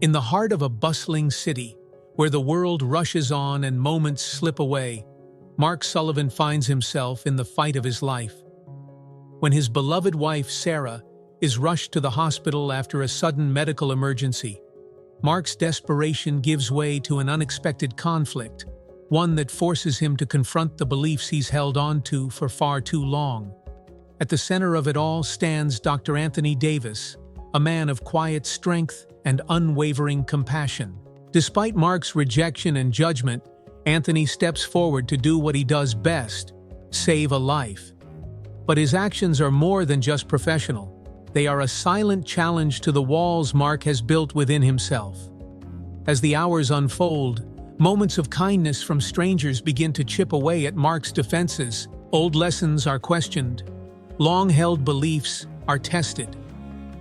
In the heart of a bustling city, where the world rushes on and moments slip away, Mark Sullivan finds himself in the fight of his life. When his beloved wife, Sarah, is rushed to the hospital after a sudden medical emergency, Mark's desperation gives way to an unexpected conflict, one that forces him to confront the beliefs he's held on to for far too long. At the center of it all stands Dr. Anthony Davis, a man of quiet strength and unwavering compassion. Despite Mark's rejection and judgment, Anthony steps forward to do what he does best: save a life. But his actions are more than just professional. They are a silent challenge to the walls Mark has built within himself. As the hours unfold, moments of kindness from strangers begin to chip away at Mark's defenses. Old lessons are questioned. Long-held beliefs are tested.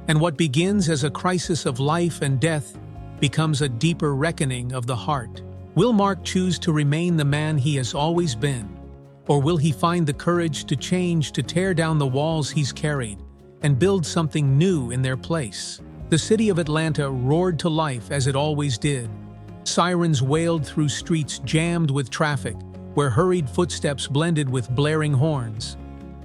And what begins as a crisis of life and death becomes a deeper reckoning of the heart. Will Mark choose to remain the man he has always been? Or will he find the courage to change, to tear down the walls he's carried, and build something new in their place? The city of Atlanta roared to life as it always did. Sirens wailed through streets jammed with traffic, where hurried footsteps blended with blaring horns.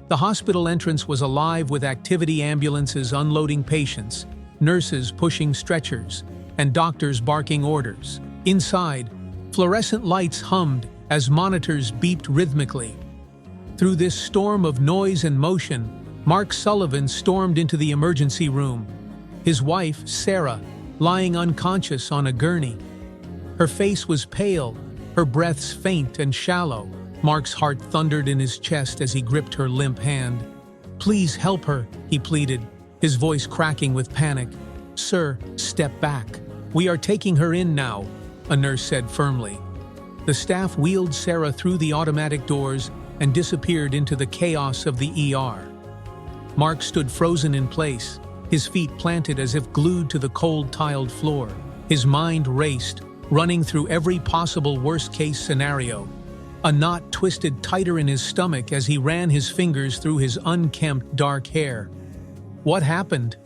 The hospital entrance was alive with activity ambulances unloading patients, nurses pushing stretchers, and doctors barking orders. Inside, fluorescent lights hummed as monitors beeped rhythmically. Through this storm of noise and motion, Mark Sullivan stormed into the emergency room, his wife, Sarah, lying unconscious on a gurney. Her face was pale, her breaths faint and shallow. Mark's heart thundered in his chest as he gripped her limp hand. "Please help her," he pleaded, his voice cracking with panic. "Sir, step back. We are taking her in now," a nurse said firmly. The staff wheeled Sarah through the automatic doors and disappeared into the chaos of the ER. Mark stood frozen in place, his feet planted as if glued to the cold tiled floor. His mind raced, running through every possible worst-case scenario. A knot twisted tighter in his stomach as he ran his fingers through his unkempt dark hair. "What happened?"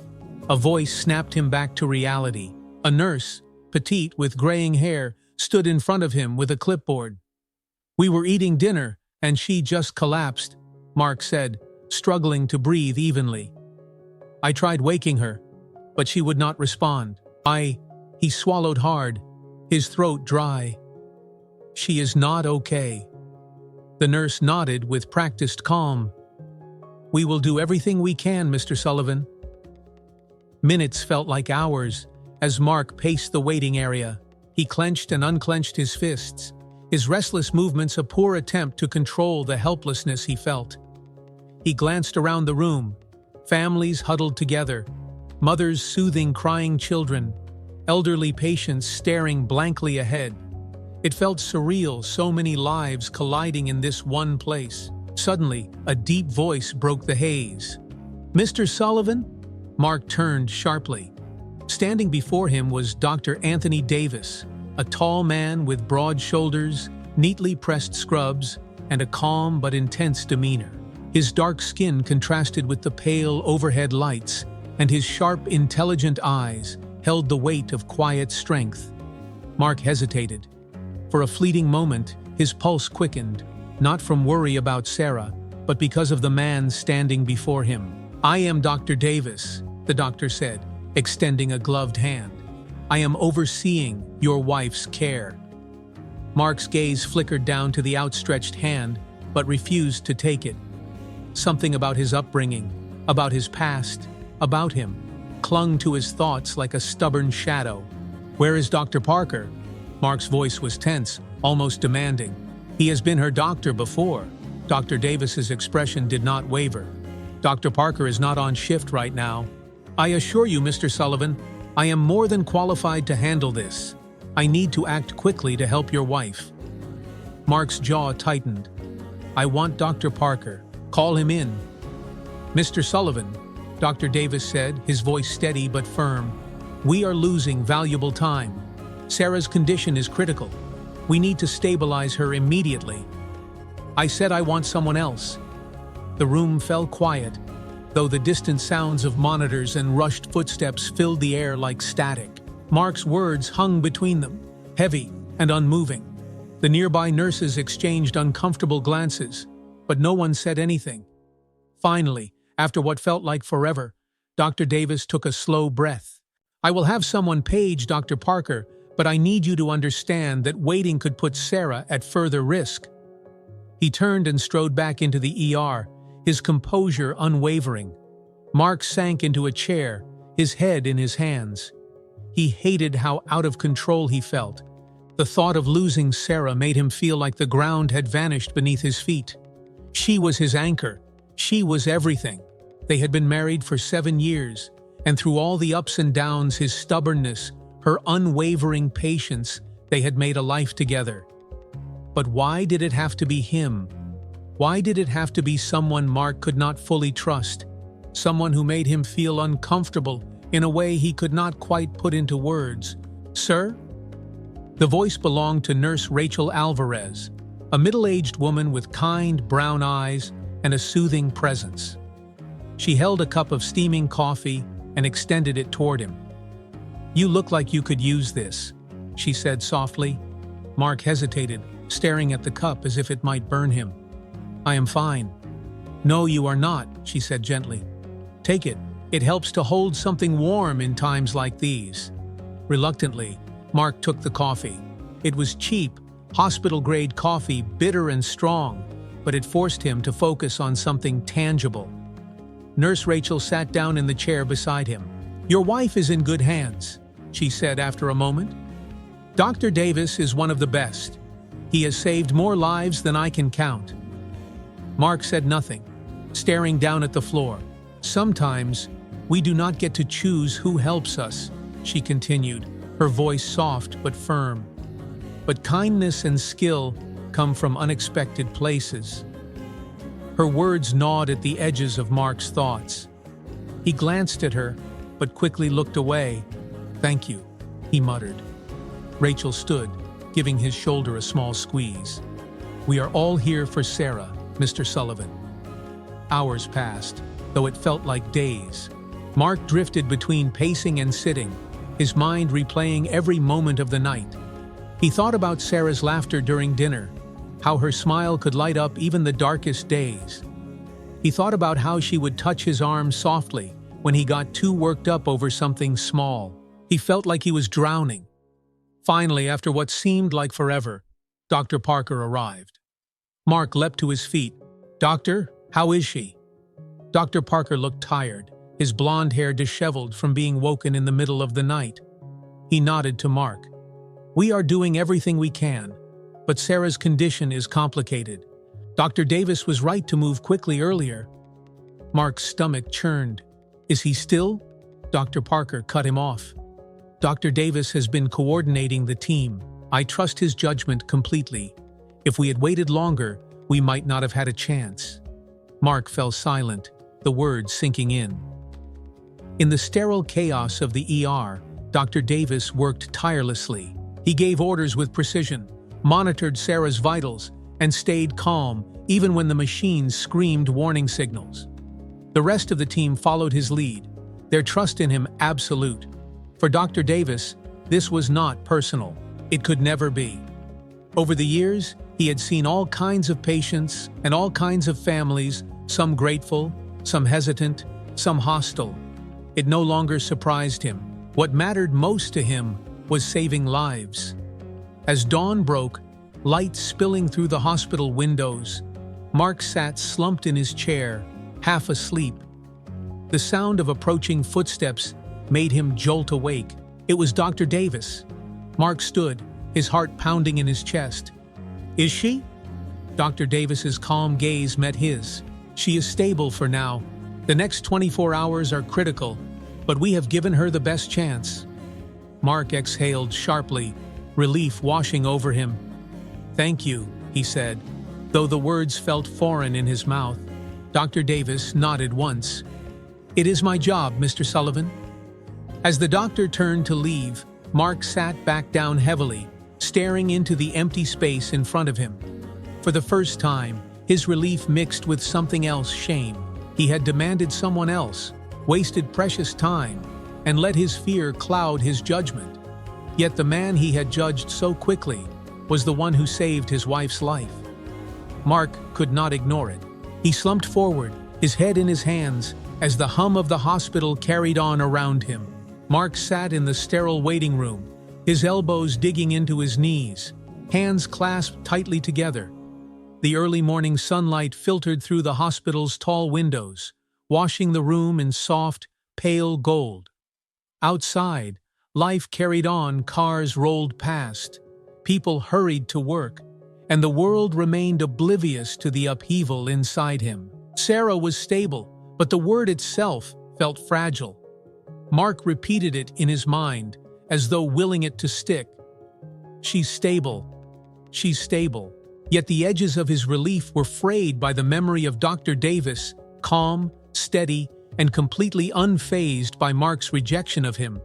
A voice snapped him back to reality. A nurse, petite with graying hair, stood in front of him with a clipboard. "We were eating dinner, and she just collapsed," Mark said, struggling to breathe evenly. "I tried waking her, but she would not respond. He swallowed hard, his throat dry. "She is not okay." The nurse nodded with practiced calm. "We will do everything we can, Mr. Sullivan." Minutes felt like hours as Mark paced the waiting area. He clenched and unclenched his fists, his restless movements a poor attempt to control the helplessness he felt. He glanced around the room, families huddled together, mothers soothing crying children, elderly patients staring blankly ahead. It felt surreal, so many lives colliding in this one place. Suddenly, a deep voice broke the haze. "Mr. Sullivan?" Mark turned sharply. Standing before him was Dr. Anthony Davis, a tall man with broad shoulders, neatly pressed scrubs, and a calm but intense demeanor. His dark skin contrasted with the pale overhead lights, and his sharp, intelligent eyes held the weight of quiet strength. Mark hesitated. For a fleeting moment, his pulse quickened, not from worry about Sarah, but because of the man standing before him. "I am Dr. Davis," the doctor said, extending a gloved hand. "I am overseeing your wife's care." Mark's gaze flickered down to the outstretched hand, but refused to take it. Something about his upbringing, about his past, about him, clung to his thoughts like a stubborn shadow. "Where is Dr. Parker?" Mark's voice was tense, almost demanding. He has been her doctor before. Dr. Davis's expression did not waver. "Dr. Parker is not on shift right now. I assure you, Mr. Sullivan, I am more than qualified to handle this. I need to act quickly to help your wife." Mark's jaw tightened. "I want Dr. Parker. Call him in." "Mr. Sullivan," Dr. Davis said, his voice steady but firm, "we are losing valuable time. Sarah's condition is critical. We need to stabilize her immediately." "I said I want someone else." The room fell quiet, though the distant sounds of monitors and rushed footsteps filled the air like static. Mark's words hung between them, heavy and unmoving. The nearby nurses exchanged uncomfortable glances, but no one said anything. Finally, after what felt like forever, Dr. Davis took a slow breath. "I will have someone page Dr. Parker, but I need you to understand that waiting could put Sarah at further risk." He turned and strode back into the ER, his composure unwavering. Mark sank into a chair, his head in his hands. He hated how out of control he felt. The thought of losing Sarah made him feel like the ground had vanished beneath his feet. She was his anchor. She was everything. They had been married for 7 years, and through all the ups and downs, his stubbornness, her unwavering patience, they had made a life together. But why did it have to be him? Why did it have to be someone Mark could not fully trust? Someone who made him feel uncomfortable in a way he could not quite put into words. "Sir?" The voice belonged to Nurse Rachel Alvarez, a middle-aged woman with kind brown eyes and a soothing presence. She held a cup of steaming coffee and extended it toward him. "You look like you could use this," she said softly. Mark hesitated, staring at the cup as if it might burn him. "I am fine." "No, you are not," she said gently. "Take it. It helps to hold something warm in times like these." Reluctantly, Mark took the coffee. It was cheap, hospital-grade coffee, bitter and strong, but it forced him to focus on something tangible. Nurse Rachel sat down in the chair beside him. "Your wife is in good hands," she said after a moment. "Dr. Davis is one of the best. He has saved more lives than I can count." Mark said nothing, staring down at the floor. "Sometimes we do not get to choose who helps us," she continued, her voice soft but firm. "But kindness and skill come from unexpected places." Her words gnawed at the edges of Mark's thoughts. He glanced at her, but quickly looked away. "Thank you," he muttered. Rachel stood, giving his shoulder a small squeeze. "We are all here for Sarah, Mr. Sullivan." Hours passed, though it felt like days. Mark drifted between pacing and sitting, his mind replaying every moment of the night. He thought about Sarah's laughter during dinner, how her smile could light up even the darkest days. He thought about how she would touch his arm softly when he got too worked up over something small. He felt like he was drowning. Finally, after what seemed like forever, Dr. Parker arrived. Mark leapt to his feet. "Doctor, how is she?" Dr. Parker looked tired, his blonde hair disheveled from being woken in the middle of the night. He nodded to Mark. "We are doing everything we can, but Sarah's condition is complicated. Dr. Davis was right to move quickly earlier." Mark's stomach churned. "Is he still?" Dr. Parker cut him off. "Dr. Davis has been coordinating the team. I trust his judgment completely. If we had waited longer, we might not have had a chance." Mark fell silent, the words sinking in. In the sterile chaos of the ER, Dr. Davis worked tirelessly. He gave orders with precision, monitored Sarah's vitals, and stayed calm even when the machines screamed warning signals. The rest of the team followed his lead, their trust in him absolute. For Dr. Davis, this was not personal. It could never be. Over the years, he had seen all kinds of patients and all kinds of families, some grateful, some hesitant, some hostile. It no longer surprised him. What mattered most to him was saving lives. As dawn broke, light spilling through the hospital windows, Mark sat slumped in his chair, half asleep. The sound of approaching footsteps made him jolt awake. It was Dr. Davis. Mark stood, his heart pounding in his chest. "Is she?" Dr. Davis's calm gaze met his. "She is stable for now. The next 24 hours are critical, but we have given her the best chance." Mark exhaled sharply, relief washing over him. "Thank you," he said, though the words felt foreign in his mouth. Dr. Davis nodded once. "It is my job, Mr. Sullivan." As the doctor turned to leave, Mark sat back down heavily, staring into the empty space in front of him. For the first time, his relief mixed with something else, shame. He had demanded someone else, wasted precious time, and let his fear cloud his judgment. Yet the man he had judged so quickly was the one who saved his wife's life. Mark could not ignore it. He slumped forward, his head in his hands, as the hum of the hospital carried on around him. Mark sat in the sterile waiting room, his elbows digging into his knees, hands clasped tightly together. The early morning sunlight filtered through the hospital's tall windows, washing the room in soft, pale gold. Outside, life carried on, cars rolled past, people hurried to work, and the world remained oblivious to the upheaval inside him. Sarah was stable, but the word itself felt fragile. Mark repeated it in his mind, as though willing it to stick. She's stable. She's stable. Yet the edges of his relief were frayed by the memory of Dr. Davis, calm, steady, and completely unfazed by Mark's rejection of him.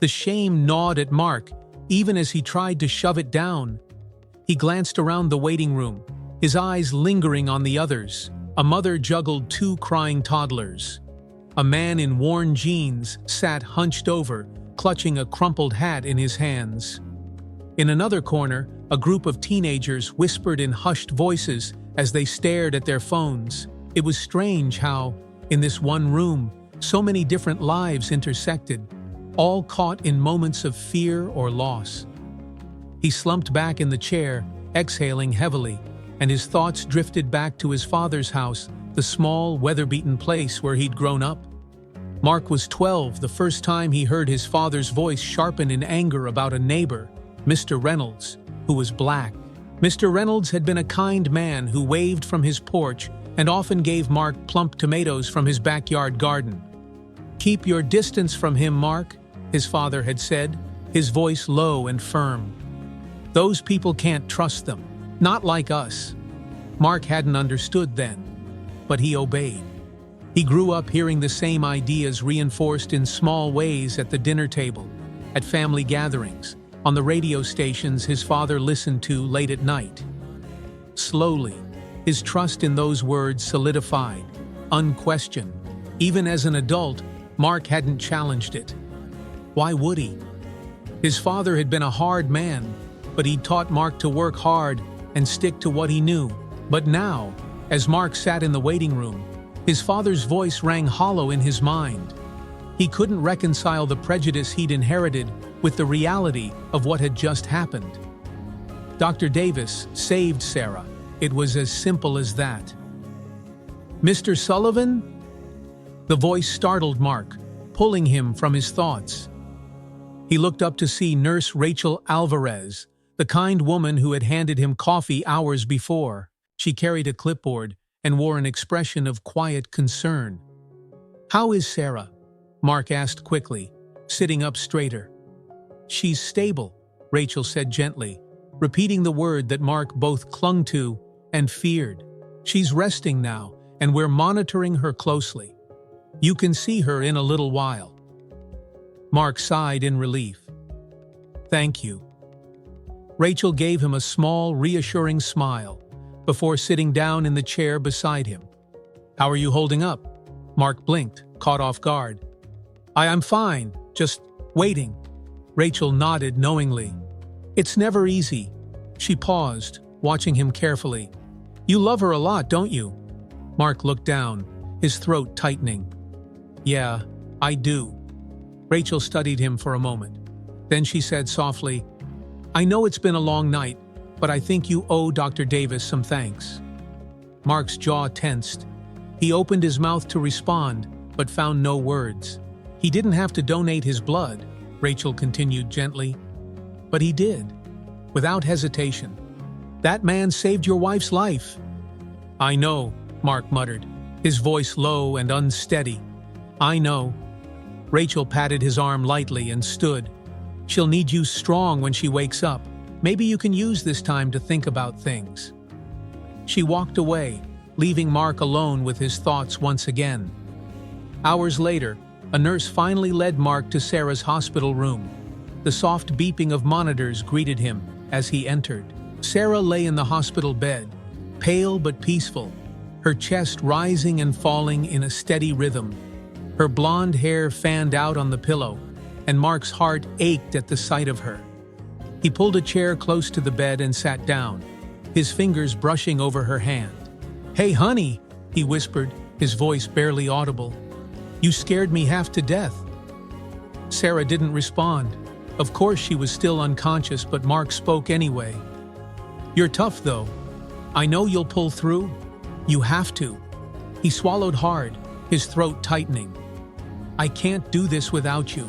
The shame gnawed at Mark, even as he tried to shove it down. He glanced around the waiting room, his eyes lingering on the others. A mother juggled 2 crying toddlers. A man in worn jeans sat hunched over, clutching a crumpled hat in his hands. In another corner, a group of teenagers whispered in hushed voices as they stared at their phones. It was strange how, in this one room, so many different lives intersected, all caught in moments of fear or loss. He slumped back in the chair, exhaling heavily, and his thoughts drifted back to his father's house, the small, weather-beaten place where he'd grown up. Mark was 12 the first time he heard his father's voice sharpen in anger about a neighbor, Mr. Reynolds, who was black. Mr. Reynolds had been a kind man who waved from his porch and often gave Mark plump tomatoes from his backyard garden. "Keep your distance from him, Mark," his father had said, his voice low and firm. "Those people can't trust them. Not like us." Mark hadn't understood then, but he obeyed. He grew up hearing the same ideas reinforced in small ways at the dinner table, at family gatherings, on the radio stations his father listened to late at night. Slowly, his trust in those words solidified, unquestioned. Even as an adult, Mark hadn't challenged it. Why would he? His father had been a hard man, but he'd taught Mark to work hard and stick to what he knew. But now, as Mark sat in the waiting room, his father's voice rang hollow in his mind. He couldn't reconcile the prejudice he'd inherited with the reality of what had just happened. Dr. Davis saved Sarah. It was as simple as that. "Mr. Sullivan?" The voice startled Mark, pulling him from his thoughts. He looked up to see Nurse Rachel Alvarez, the kind woman who had handed him coffee hours before. She carried a clipboard and wore an expression of quiet concern. "How is Sarah?" Mark asked quickly, sitting up straighter. "She's stable," Rachel said gently, repeating the word that Mark both clung to and feared. "She's resting now, and we're monitoring her closely. You can see her in a little while." Mark sighed in relief. "Thank you." Rachel gave him a small, reassuring smile before sitting down in the chair beside him. "How are you holding up?" Mark blinked, caught off guard. I'm fine, just waiting." Rachel nodded knowingly. "It's never easy." She paused, watching him carefully. "You love her a lot, don't you?" Mark looked down, his throat tightening. "Yeah, I do." Rachel studied him for a moment. Then she said softly, "I know it's been a long night, but I think you owe Dr. Davis some thanks." Mark's jaw tensed. He opened his mouth to respond, but found no words. "He didn't have to donate his blood," Rachel continued gently. "But he did, without hesitation. That man saved your wife's life." "I know," Mark muttered, his voice low and unsteady. "I know." Rachel patted his arm lightly and stood. "She'll need you strong when she wakes up. Maybe you can use this time to think about things." She walked away, leaving Mark alone with his thoughts once again. Hours later, a nurse finally led Mark to Sarah's hospital room. The soft beeping of monitors greeted him as he entered. Sarah lay in the hospital bed, pale but peaceful, her chest rising and falling in a steady rhythm. Her blonde hair fanned out on the pillow, and Mark's heart ached at the sight of her. He pulled a chair close to the bed and sat down, his fingers brushing over her hand. "Hey, honey," he whispered, his voice barely audible. "You scared me half to death." Sarah didn't respond. Of course she was still unconscious, but Mark spoke anyway. "You're tough, though. I know you'll pull through. You have to." He swallowed hard, his throat tightening. "I can't do this without you."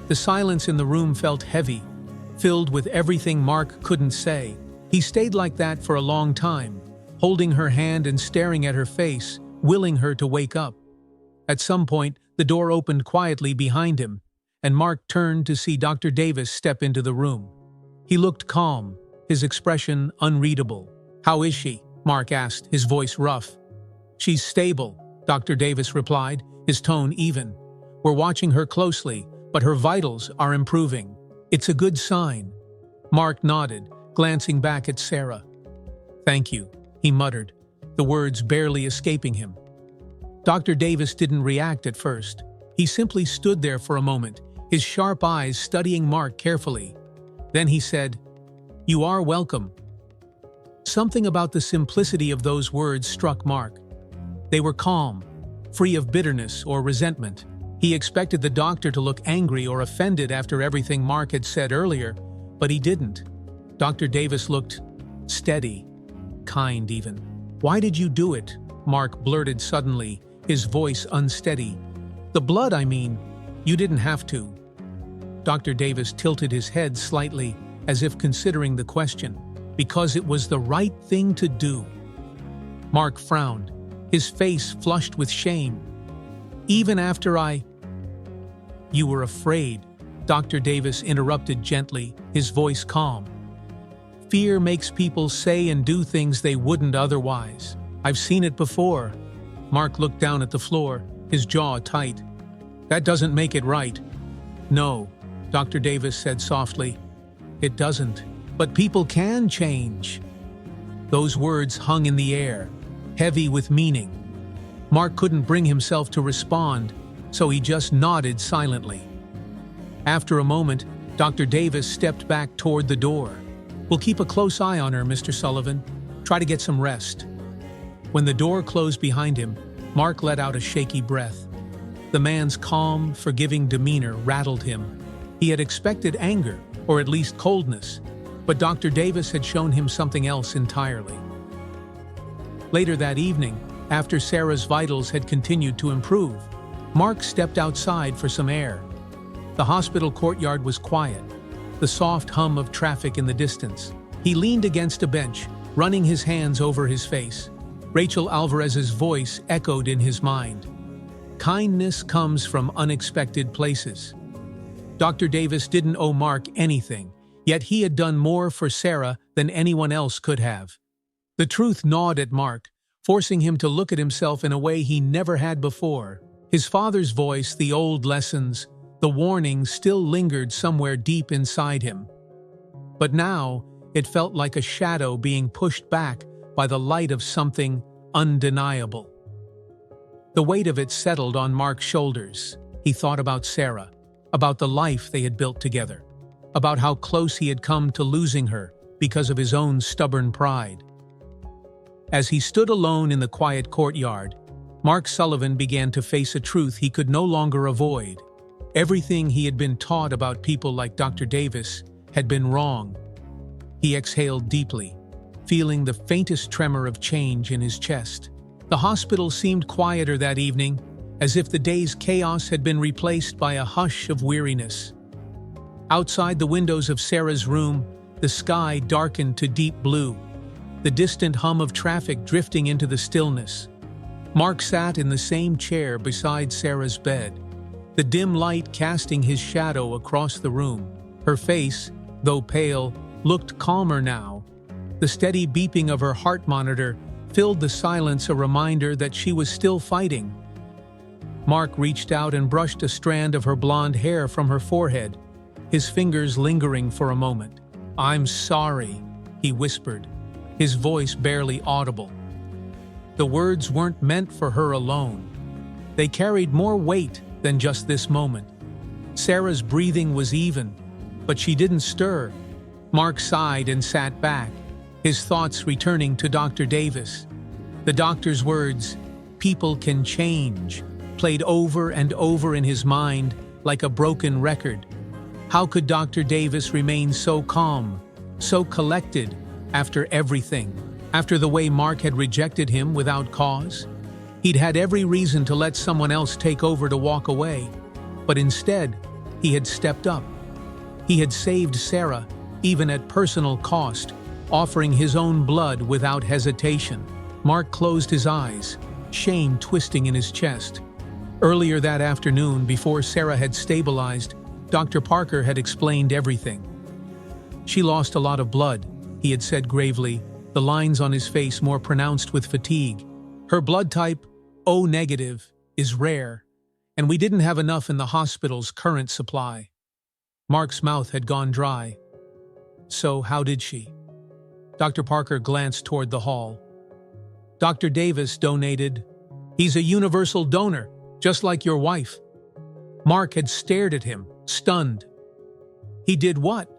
The silence in the room felt heavy, filled with everything Mark couldn't say. He stayed like that for a long time, holding her hand and staring at her face, willing her to wake up. At some point, the door opened quietly behind him, and Mark turned to see Dr. Davis step into the room. He looked calm, his expression unreadable. "How is she?" Mark asked, his voice rough. "She's stable," Dr. Davis replied, his tone even. "We're watching her closely, but her vitals are improving. It's a good sign." Mark nodded, glancing back at Sarah. "Thank you," he muttered, the words barely escaping him. Dr. Davis didn't react at first. He simply stood there for a moment, his sharp eyes studying Mark carefully. Then he said, "You are welcome." Something about the simplicity of those words struck Mark. They were calm, free of bitterness or resentment. He expected the doctor to look angry or offended after everything Mark had said earlier, but he didn't. Dr. Davis looked steady, kind even. "Why did you do it?" Mark blurted suddenly, his voice unsteady. "The blood, I mean. You didn't have to." Dr. Davis tilted his head slightly, as if considering the question. "Because it was the right thing to do." Mark frowned, his face flushed with shame. "Even after You were afraid," Dr. Davis interrupted gently, his voice calm. "Fear makes people say and do things they wouldn't otherwise. I've seen it before." Mark looked down at the floor, his jaw tight. "That doesn't make it right." "No," Dr. Davis said softly. "It doesn't. But people can change." Those words hung in the air, heavy with meaning. Mark couldn't bring himself to respond, so he just nodded silently. After a moment, Dr. Davis stepped back toward the door. "We'll keep a close eye on her, Mr. Sullivan. Try to get some rest." When the door closed behind him, Mark let out a shaky breath. The man's calm, forgiving demeanor rattled him. He had expected anger, or at least coldness, but Dr. Davis had shown him something else entirely. Later that evening, after Sarah's vitals had continued to improve, Mark stepped outside for some air. The hospital courtyard was quiet, the soft hum of traffic in the distance. He leaned against a bench, running his hands over his face. Rachel Alvarez's voice echoed in his mind. "Kindness comes from unexpected places." Dr. Davis didn't owe Mark anything, yet he had done more for Sarah than anyone else could have. The truth gnawed at Mark, forcing him to look at himself in a way he never had before. His father's voice, the old lessons, the warnings still lingered somewhere deep inside him. But now, it felt like a shadow being pushed back by the light of something undeniable. The weight of it settled on Mark's shoulders. He thought about Sarah, about the life they had built together, about how close he had come to losing her because of his own stubborn pride. As he stood alone in the quiet courtyard, Mark Sullivan began to face a truth he could no longer avoid. Everything he had been taught about people like Dr. Davis had been wrong. He exhaled deeply, feeling the faintest tremor of change in his chest. The hospital seemed quieter that evening, as if the day's chaos had been replaced by a hush of weariness. Outside the windows of Sarah's room, the sky darkened to deep blue, the distant hum of traffic drifting into the stillness. Mark sat in the same chair beside Sarah's bed, the dim light casting his shadow across the room. Her face, though pale, looked calmer now. The steady beeping of her heart monitor filled the silence, a reminder that she was still fighting. Mark reached out and brushed a strand of her blonde hair from her forehead, his fingers lingering for a moment. "I'm sorry," he whispered, his voice barely audible. The words weren't meant for her alone. They carried more weight than just this moment. Sarah's breathing was even, but she didn't stir. Mark sighed and sat back, his thoughts returning to Dr. Davis. The doctor's words, "People can change," played over and over in his mind like a broken record. How could Dr. Davis remain so calm, so collected, after everything? After the way Mark had rejected him without cause? He'd had every reason to let someone else take over to walk away, but instead, he had stepped up. He had saved Sarah, even at personal cost, offering his own blood without hesitation. Mark closed his eyes, shame twisting in his chest. Earlier that afternoon, before Sarah had stabilized, Dr. Parker had explained everything. "She lost a lot of blood," he had said gravely, the lines on his face more pronounced with fatigue. "Her blood type, O negative, is rare, and we didn't have enough in the hospital's current supply." Mark's mouth had gone dry. "So how did she?" Dr. Parker glanced toward the hall. "Dr. Davis donated. He's a universal donor, just like your wife." Mark had stared at him, stunned. "He did what?"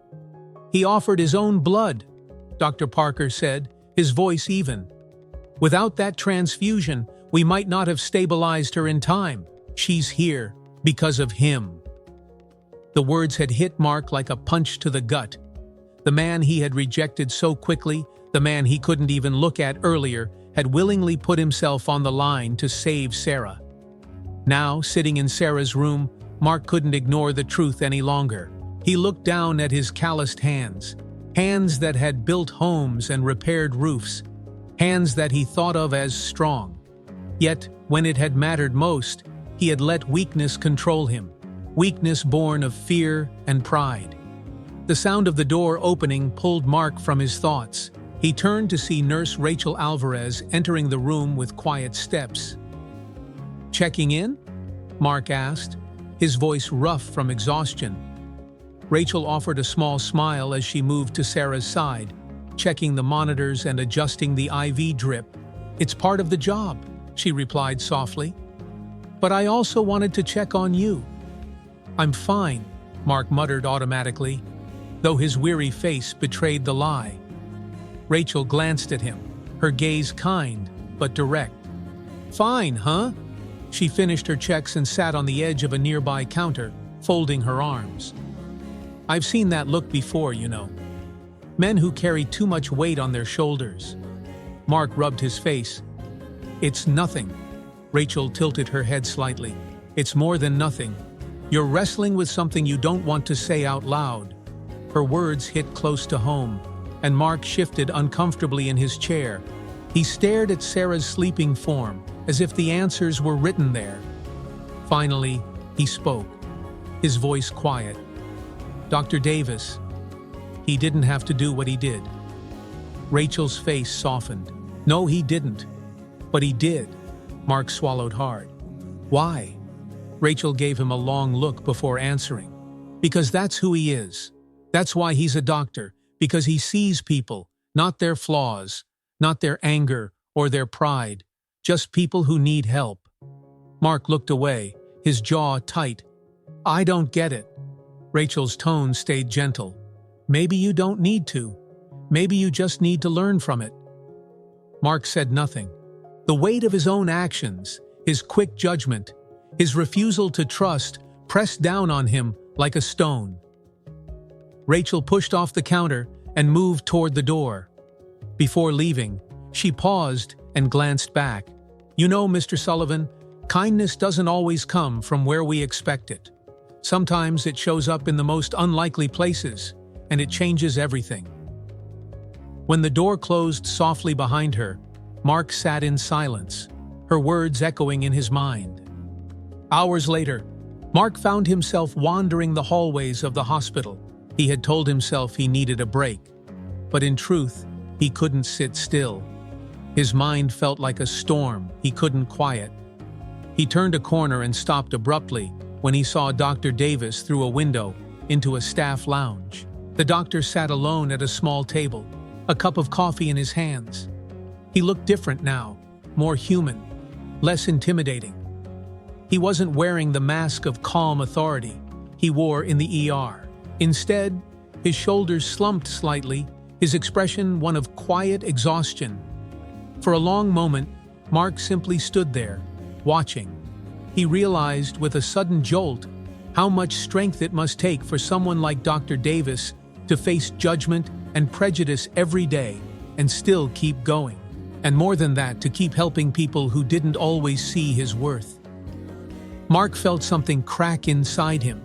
"He offered his own blood," Dr. Parker said, his voice even. "Without that transfusion, we might not have stabilized her in time. She's here because of him." The words had hit Mark like a punch to the gut. The man he had rejected so quickly, the man he couldn't even look at earlier, had willingly put himself on the line to save Sarah. Now, sitting in Sarah's room, Mark couldn't ignore the truth any longer. He looked down at his calloused hands, hands that had built homes and repaired roofs, hands that he thought of as strong. Yet, when it had mattered most, he had let weakness control him, weakness born of fear and pride. The sound of the door opening pulled Mark from his thoughts. He turned to see Nurse Rachel Alvarez entering the room with quiet steps. "Checking in?" Mark asked, his voice rough from exhaustion. Rachel offered a small smile as she moved to Sarah's side, checking the monitors and adjusting the IV drip. "It's part of the job," she replied softly. "But I also wanted to check on you." "I'm fine," Mark muttered automatically, though his weary face betrayed the lie. Rachel glanced at him, her gaze kind but direct. "Fine, huh?" She finished her checks and sat on the edge of a nearby counter, folding her arms. "I've seen that look before, you know. Men who carry too much weight on their shoulders." Mark rubbed his face. "It's nothing." Rachel tilted her head slightly. "It's more than nothing. You're wrestling with something you don't want to say out loud." Her words hit close to home, and Mark shifted uncomfortably in his chair. He stared at Sarah's sleeping form, as if the answers were written there. Finally, he spoke, his voice quiet. "Dr. Davis, he didn't have to do what he did." Rachel's face softened. "No, he didn't. But he did." Mark swallowed hard. "Why?" Rachel gave him a long look before answering. "Because that's who he is. That's why he's a doctor. Because he sees people, not their flaws, not their anger or their pride, just people who need help." Mark looked away, his jaw tight. "I don't get it." Rachel's tone stayed gentle. "Maybe you don't need to. Maybe you just need to learn from it." Mark said nothing. The weight of his own actions, his quick judgment, his refusal to trust, pressed down on him like a stone. Rachel pushed off the counter and moved toward the door. Before leaving, she paused and glanced back. "You know, Mr. Sullivan, kindness doesn't always come from where we expect it. Sometimes it shows up in the most unlikely places, and it changes everything." When the door closed softly behind her, Mark sat in silence, her words echoing in his mind. Hours later, Mark found himself wandering the hallways of the hospital. He had told himself he needed a break, but in truth, he couldn't sit still. His mind felt like a storm he couldn't quiet. He turned a corner and stopped abruptly when he saw Dr. Davis through a window into a staff lounge. The doctor sat alone at a small table, a cup of coffee in his hands. He looked different now, more human, less intimidating. He wasn't wearing the mask of calm authority. he wore in the ER. Instead, his shoulders slumped slightly, his expression one of quiet exhaustion. For a long moment, Mark simply stood there, watching. He realized with a sudden jolt how much strength it must take for someone like Dr. Davis to face judgment and prejudice every day and still keep going. And more than that, to keep helping people who didn't always see his worth. Mark felt something crack inside him.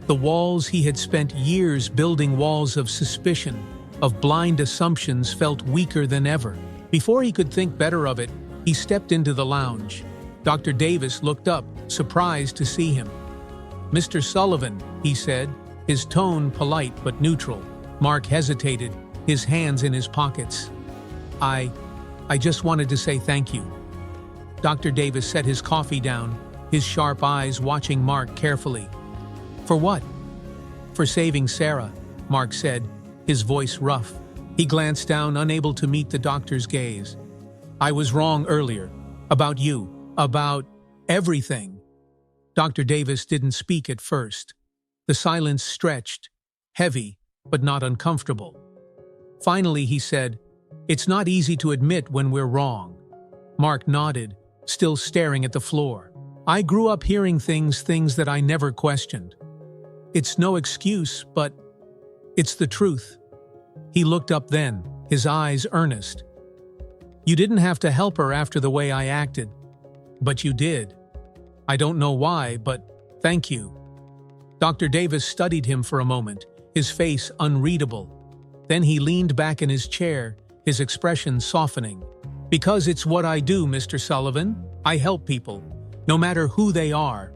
The walls he had spent years building, walls of suspicion, of blind assumptions, felt weaker than ever. Before he could think better of it, he stepped into the lounge. Dr. Davis looked up, surprised to see him. "Mr. Sullivan," he said, his tone polite but neutral. Mark hesitated, his hands in his pockets. I just wanted to say thank you." Dr. Davis set his coffee down, his sharp eyes watching Mark carefully. "For what?" "For saving Sarah," Mark said, his voice rough. He glanced down, unable to meet the doctor's gaze. "I was wrong earlier. About you. About everything." Dr. Davis didn't speak at first. The silence stretched, heavy, but not uncomfortable. Finally, he said, "It's not easy to admit when we're wrong." Mark nodded, still staring at the floor. "I grew up hearing things that I never questioned. It's no excuse, but it's the truth." He looked up then, his eyes earnest. "You didn't have to help her after the way I acted. But you did. I don't know why, but thank you." Dr. Davis studied him for a moment, his face unreadable. Then he leaned back in his chair, his expression softening. "Because it's what I do, Mr. Sullivan. I help people, no matter who they are."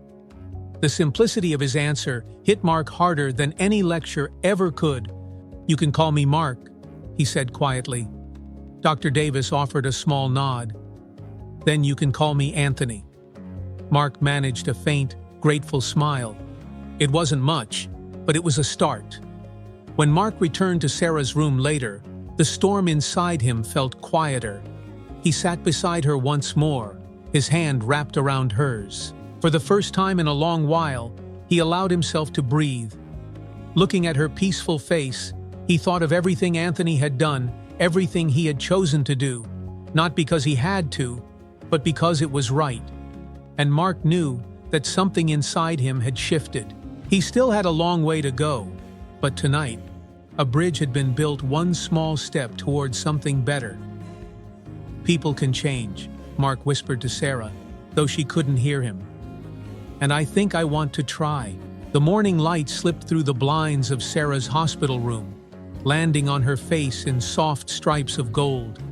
The simplicity of his answer hit Mark harder than any lecture ever could. "You can call me Mark," he said quietly. Dr. Davis offered a small nod. "Then you can call me Anthony." Mark managed a faint, grateful smile. It wasn't much, but it was a start. When Mark returned to Sarah's room later, the storm inside him felt quieter. He sat beside her once more, his hand wrapped around hers. For the first time in a long while, he allowed himself to breathe. Looking at her peaceful face, he thought of everything Anthony had done, everything he had chosen to do, not because he had to, but because it was right. And Mark knew that something inside him had shifted. He still had a long way to go, but tonight, a bridge had been built, one small step towards something better. "People can change," Mark whispered to Sarah, though she couldn't hear him. "And I think I want to try." The morning light slipped through the blinds of Sarah's hospital room, landing on her face in soft stripes of gold.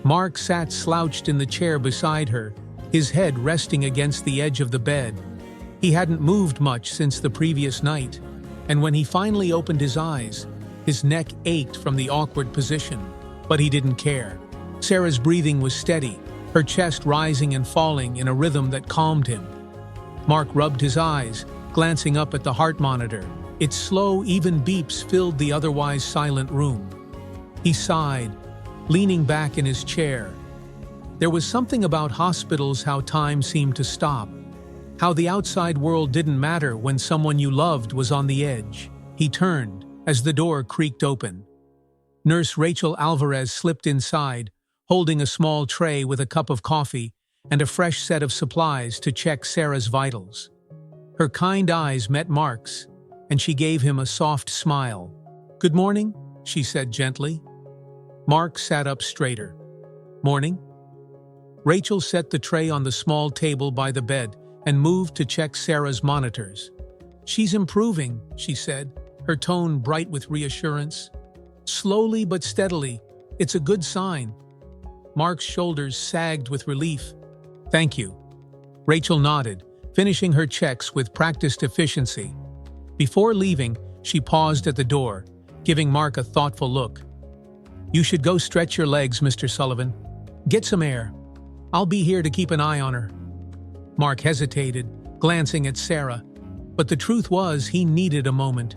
Mark sat slouched in the chair beside her, his head resting against the edge of the bed. He hadn't moved much since the previous night, and when he finally opened his eyes, his neck ached from the awkward position. But he didn't care. Sarah's breathing was steady, her chest rising and falling in a rhythm that calmed him. Mark rubbed his eyes, glancing up at the heart monitor. Its slow, even beeps filled the otherwise silent room. He sighed, leaning back in his chair. There was something about hospitals, how time seemed to stop, how the outside world didn't matter when someone you loved was on the edge. He turned as the door creaked open. Nurse Rachel Alvarez slipped inside, holding a small tray with a cup of coffee and a fresh set of supplies to check Sarah's vitals. Her kind eyes met Mark's, and she gave him a soft smile. "Good morning," she said gently. Mark sat up straighter. "Morning." Rachel set the tray on the small table by the bed and moved to check Sarah's monitors. "She's improving," she said, her tone bright with reassurance. "Slowly but steadily. It's a good sign." Mark's shoulders sagged with relief. "Thank you." Rachel nodded, finishing her checks with practiced efficiency. Before leaving, she paused at the door, giving Mark a thoughtful look. "You should go stretch your legs, Mr. Sullivan. Get some air. I'll be here to keep an eye on her." Mark hesitated, glancing at Sarah, but the truth was he needed a moment.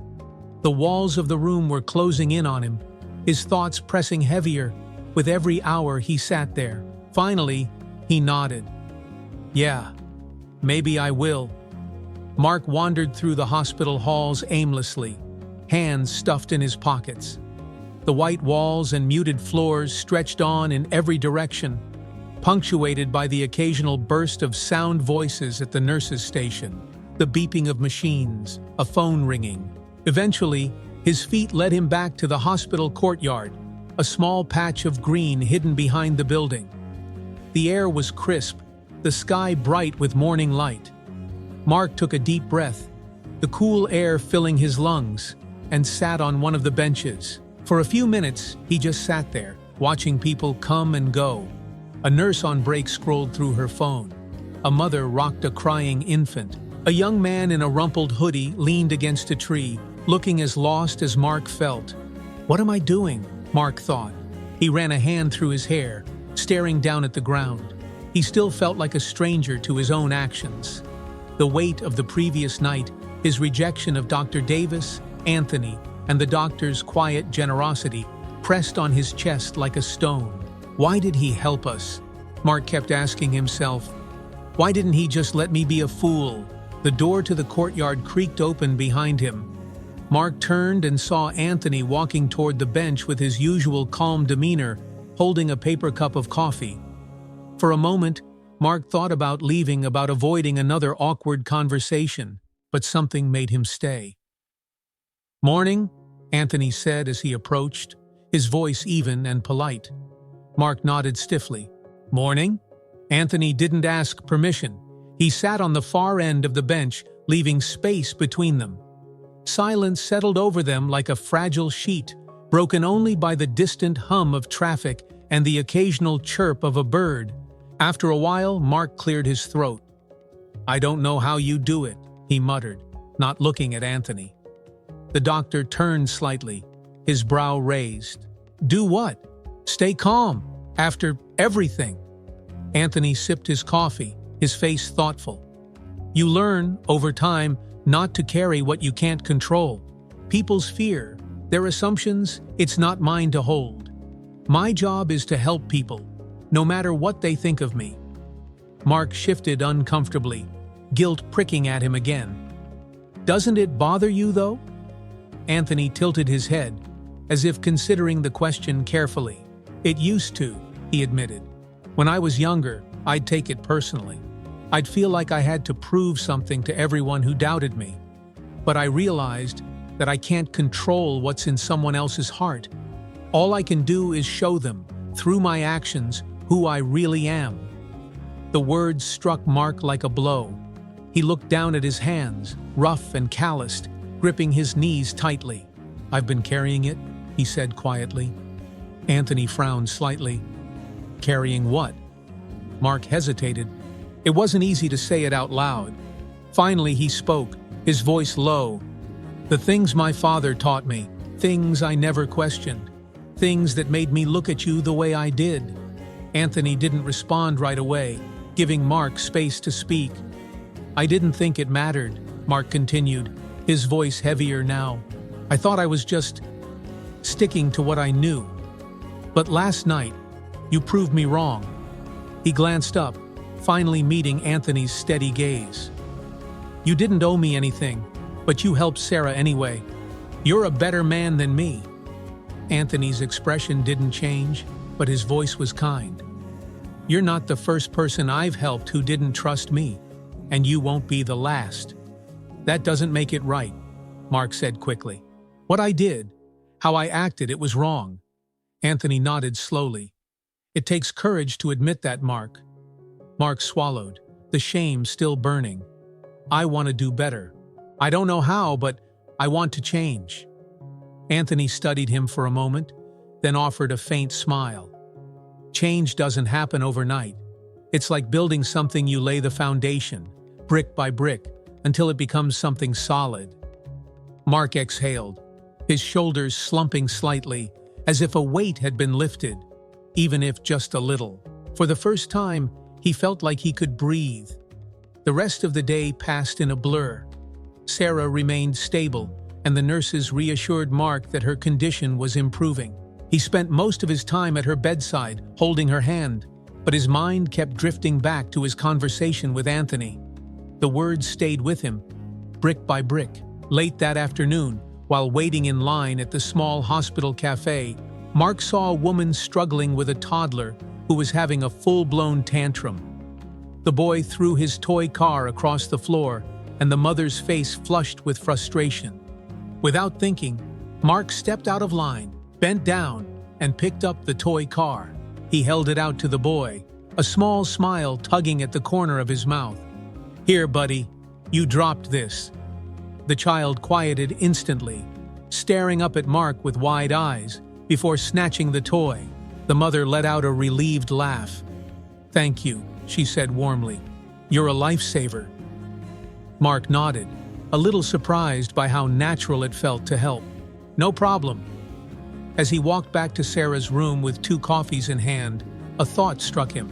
The walls of the room were closing in on him, his thoughts pressing heavier with every hour he sat there. Finally, he nodded. "Yeah, maybe I will." Mark wandered through the hospital halls aimlessly, hands stuffed in his pockets. The white walls and muted floors stretched on in every direction, punctuated by the occasional burst of sound voices at the nurse's station, the beeping of machines, a phone ringing. Eventually, his feet led him back to the hospital courtyard, a small patch of green hidden behind the building. The air was crisp, the sky bright with morning light. Mark took a deep breath, the cool air filling his lungs, and sat on one of the benches. For a few minutes, he just sat there, watching people come and go. A nurse on break scrolled through her phone. A mother rocked a crying infant. A young man in a rumpled hoodie leaned against a tree, looking as lost as Mark felt. "What am I doing?" Mark thought. He ran a hand through his hair, staring down at the ground. He still felt like a stranger to his own actions. The weight of the previous night, his rejection of Dr. Davis, Anthony, and the doctor's quiet generosity pressed on his chest like a stone. Why did he help us? Mark kept asking himself. Why didn't he just let me be a fool? The door to the courtyard creaked open behind him. Mark turned and saw Anthony walking toward the bench with his usual calm demeanor, holding a paper cup of coffee. For a moment, Mark thought about leaving, about avoiding another awkward conversation, but something made him stay. "Morning," Anthony said as he approached, his voice even and polite. Mark nodded stiffly. "Morning?" Anthony didn't ask permission. He sat on the far end of the bench, leaving space between them. Silence settled over them like a fragile sheet, broken only by the distant hum of traffic and the occasional chirp of a bird. After a while, Mark cleared his throat. "I don't know how you do it," he muttered, not looking at Anthony. The doctor turned slightly, his brow raised. "Do what?" "Stay calm, after everything." Anthony sipped his coffee, his face thoughtful. "You learn, over time, not to carry what you can't control. People's fear, their assumptions, it's not mine to hold. My job is to help people, no matter what they think of me." Mark shifted uncomfortably, guilt pricking at him again. "Doesn't it bother you, though?" Anthony tilted his head, as if considering the question carefully. "It used to," he admitted. "When I was younger, I'd take it personally. I'd feel like I had to prove something to everyone who doubted me. But I realized that I can't control what's in someone else's heart. All I can do is show them, through my actions, who I really am." The words struck Mark like a blow. He looked down at his hands, rough and calloused, gripping his knees tightly. "I've been carrying it," he said quietly. Anthony frowned slightly. "Carrying what?" Mark hesitated. It wasn't easy to say it out loud. Finally he spoke, his voice low. "The things my father taught me, things I never questioned, things that made me look at you the way I did." Anthony didn't respond right away, giving Mark space to speak. "I didn't think it mattered," Mark continued, his voice heavier now. "I thought I was just sticking to what I knew. But last night, you proved me wrong." He glanced up, finally meeting Anthony's steady gaze. "You didn't owe me anything, but you helped Sarah anyway. You're a better man than me." Anthony's expression didn't change, but his voice was kind. "You're not the first person I've helped who didn't trust me, and you won't be the last." "That doesn't make it right," Mark said quickly. "What I did, how I acted, it was wrong." Anthony nodded slowly. "It takes courage to admit that, Mark." Mark swallowed, the shame still burning. "I want to do better. I don't know how, but I want to change." Anthony studied him for a moment, then offered a faint smile. "Change doesn't happen overnight. It's like building something. You lay the foundation, brick by brick, until it becomes something solid." Mark exhaled, his shoulders slumping slightly, as if a weight had been lifted, even if just a little. For the first time, he felt like he could breathe. The rest of the day passed in a blur. Sarah remained stable, and the nurses reassured Mark that her condition was improving. He spent most of his time at her bedside, holding her hand, but his mind kept drifting back to his conversation with Anthony. The words stayed with him, brick by brick. Late that afternoon, while waiting in line at the small hospital cafe, Mark saw a woman struggling with a toddler who was having a full-blown tantrum. The boy threw his toy car across the floor, and the mother's face flushed with frustration. Without thinking, Mark stepped out of line, bent down, and picked up the toy car. He held it out to the boy, a small smile tugging at the corner of his mouth. "Here, buddy, you dropped this." The child quieted instantly, staring up at Mark with wide eyes before snatching the toy. The mother let out a relieved laugh. "Thank you," she said warmly. "You're a lifesaver." Mark nodded, a little surprised by how natural it felt to help. "No problem." As he walked back to Sarah's room with 2 coffees in hand, a thought struck him.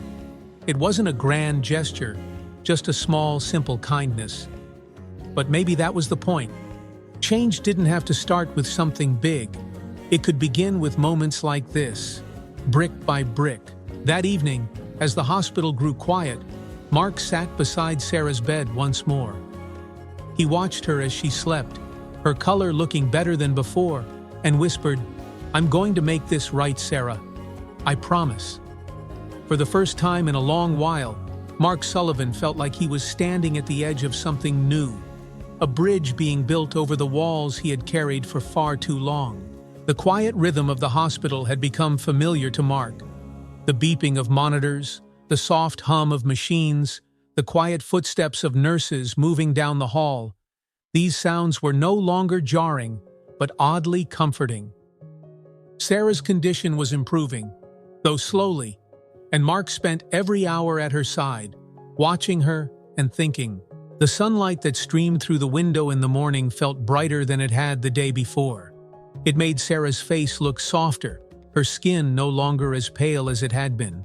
It wasn't a grand gesture, just a small, simple kindness. But maybe that was the point. Change didn't have to start with something big. It could begin with moments like this, brick by brick. That evening, as the hospital grew quiet, Mark sat beside Sarah's bed once more. He watched her as she slept, her color looking better than before, and whispered, "I'm going to make this right, Sarah. I promise." For the first time in a long while, Mark Sullivan felt like he was standing at the edge of something new, a bridge being built over the walls he had carried for far too long. The quiet rhythm of the hospital had become familiar to Mark. The beeping of monitors, the soft hum of machines, the quiet footsteps of nurses moving down the hall. These sounds were no longer jarring, but oddly comforting. Sarah's condition was improving, though slowly, and Mark spent every hour at her side, watching her and thinking. The sunlight that streamed through the window in the morning felt brighter than it had the day before. It made Sarah's face look softer, her skin no longer as pale as it had been.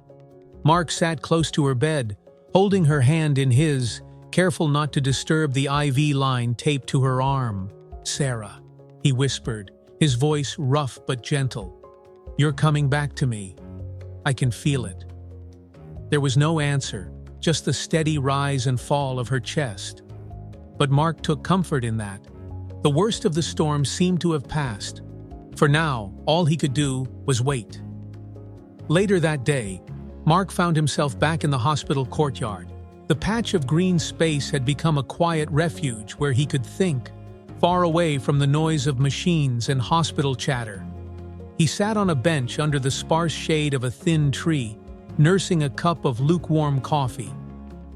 Mark sat close to her bed, holding her hand in his, careful not to disturb the IV line taped to her arm. "Sarah," he whispered, his voice rough but gentle. "You're coming back to me. I can feel it." There was no answer, just the steady rise and fall of her chest. But Mark took comfort in that. The worst of the storm seemed to have passed. For now, all he could do was wait. Later that day, Mark found himself back in the hospital courtyard. The patch of green space had become a quiet refuge where he could think, far away from the noise of machines and hospital chatter. He sat on a bench under the sparse shade of a thin tree, nursing a cup of lukewarm coffee.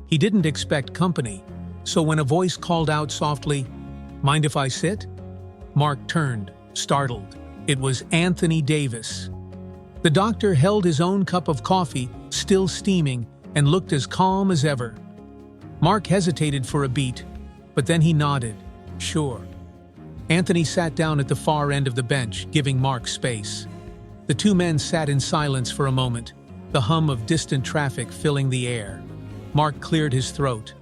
He didn't expect company, so when a voice called out softly, "Mind if I sit?" Mark turned, startled. It was Anthony Davis. The doctor held his own cup of coffee, still steaming, and looked as calm as ever. Mark hesitated for a beat, but then he nodded. "Sure." Anthony sat down at the far end of the bench, giving Mark space. The 2 men sat in silence for a moment, the hum of distant traffic filling the air. Mark cleared his throat.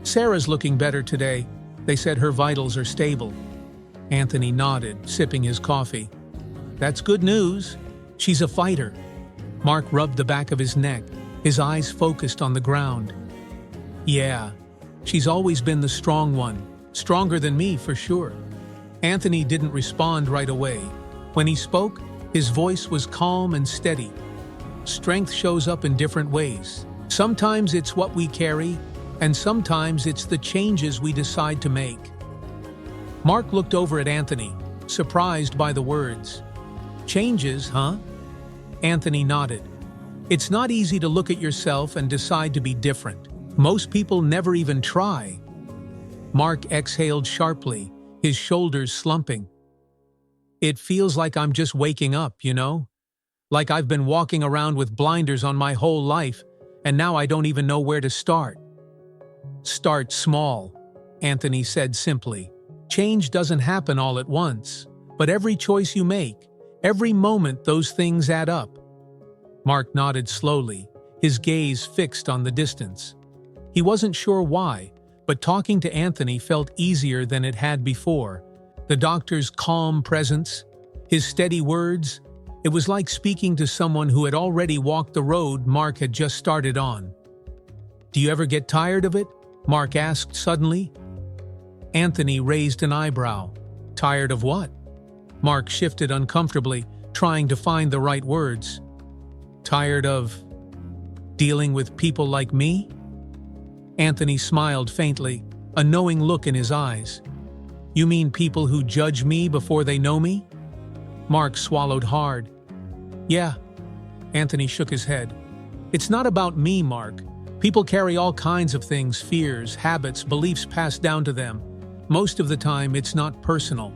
"Sarah's looking better today. They said her vitals are stable." Anthony nodded, sipping his coffee. "That's good news. She's a fighter." Mark rubbed the back of his neck, his eyes focused on the ground. "Yeah, she's always been the strong one, stronger than me for sure." Anthony didn't respond right away. When he spoke, his voice was calm and steady. Strength shows up in different ways. Sometimes it's what we carry, and sometimes it's the changes we decide to make. Mark looked over at Anthony, surprised by the words. "Changes, huh?" Anthony nodded. "It's not easy to look at yourself and decide to be different. Most people never even try." Mark exhaled sharply, his shoulders slumping. "It feels like I'm just waking up, you know? Like I've been walking around with blinders on my whole life, and now I don't even know where to start." "Start small," Anthony said simply. "Change doesn't happen all at once, but every choice you make, every moment, those things add up." Mark nodded slowly, his gaze fixed on the distance. He wasn't sure why, but talking to Anthony felt easier than it had before. The doctor's calm presence, his steady words, it was like speaking to someone who had already walked the road Mark had just started on. "Do you ever get tired of it?" Mark asked suddenly. Anthony raised an eyebrow. Tired of what? Mark shifted uncomfortably, trying to find the right words. Tired of dealing with people like me? Anthony smiled faintly, a knowing look in his eyes. You mean people who judge me before they know me? Mark swallowed hard. Yeah. Anthony shook his head. It's not about me, Mark. People carry all kinds of things, fears, habits, beliefs passed down to them. Most of the time, it's not personal.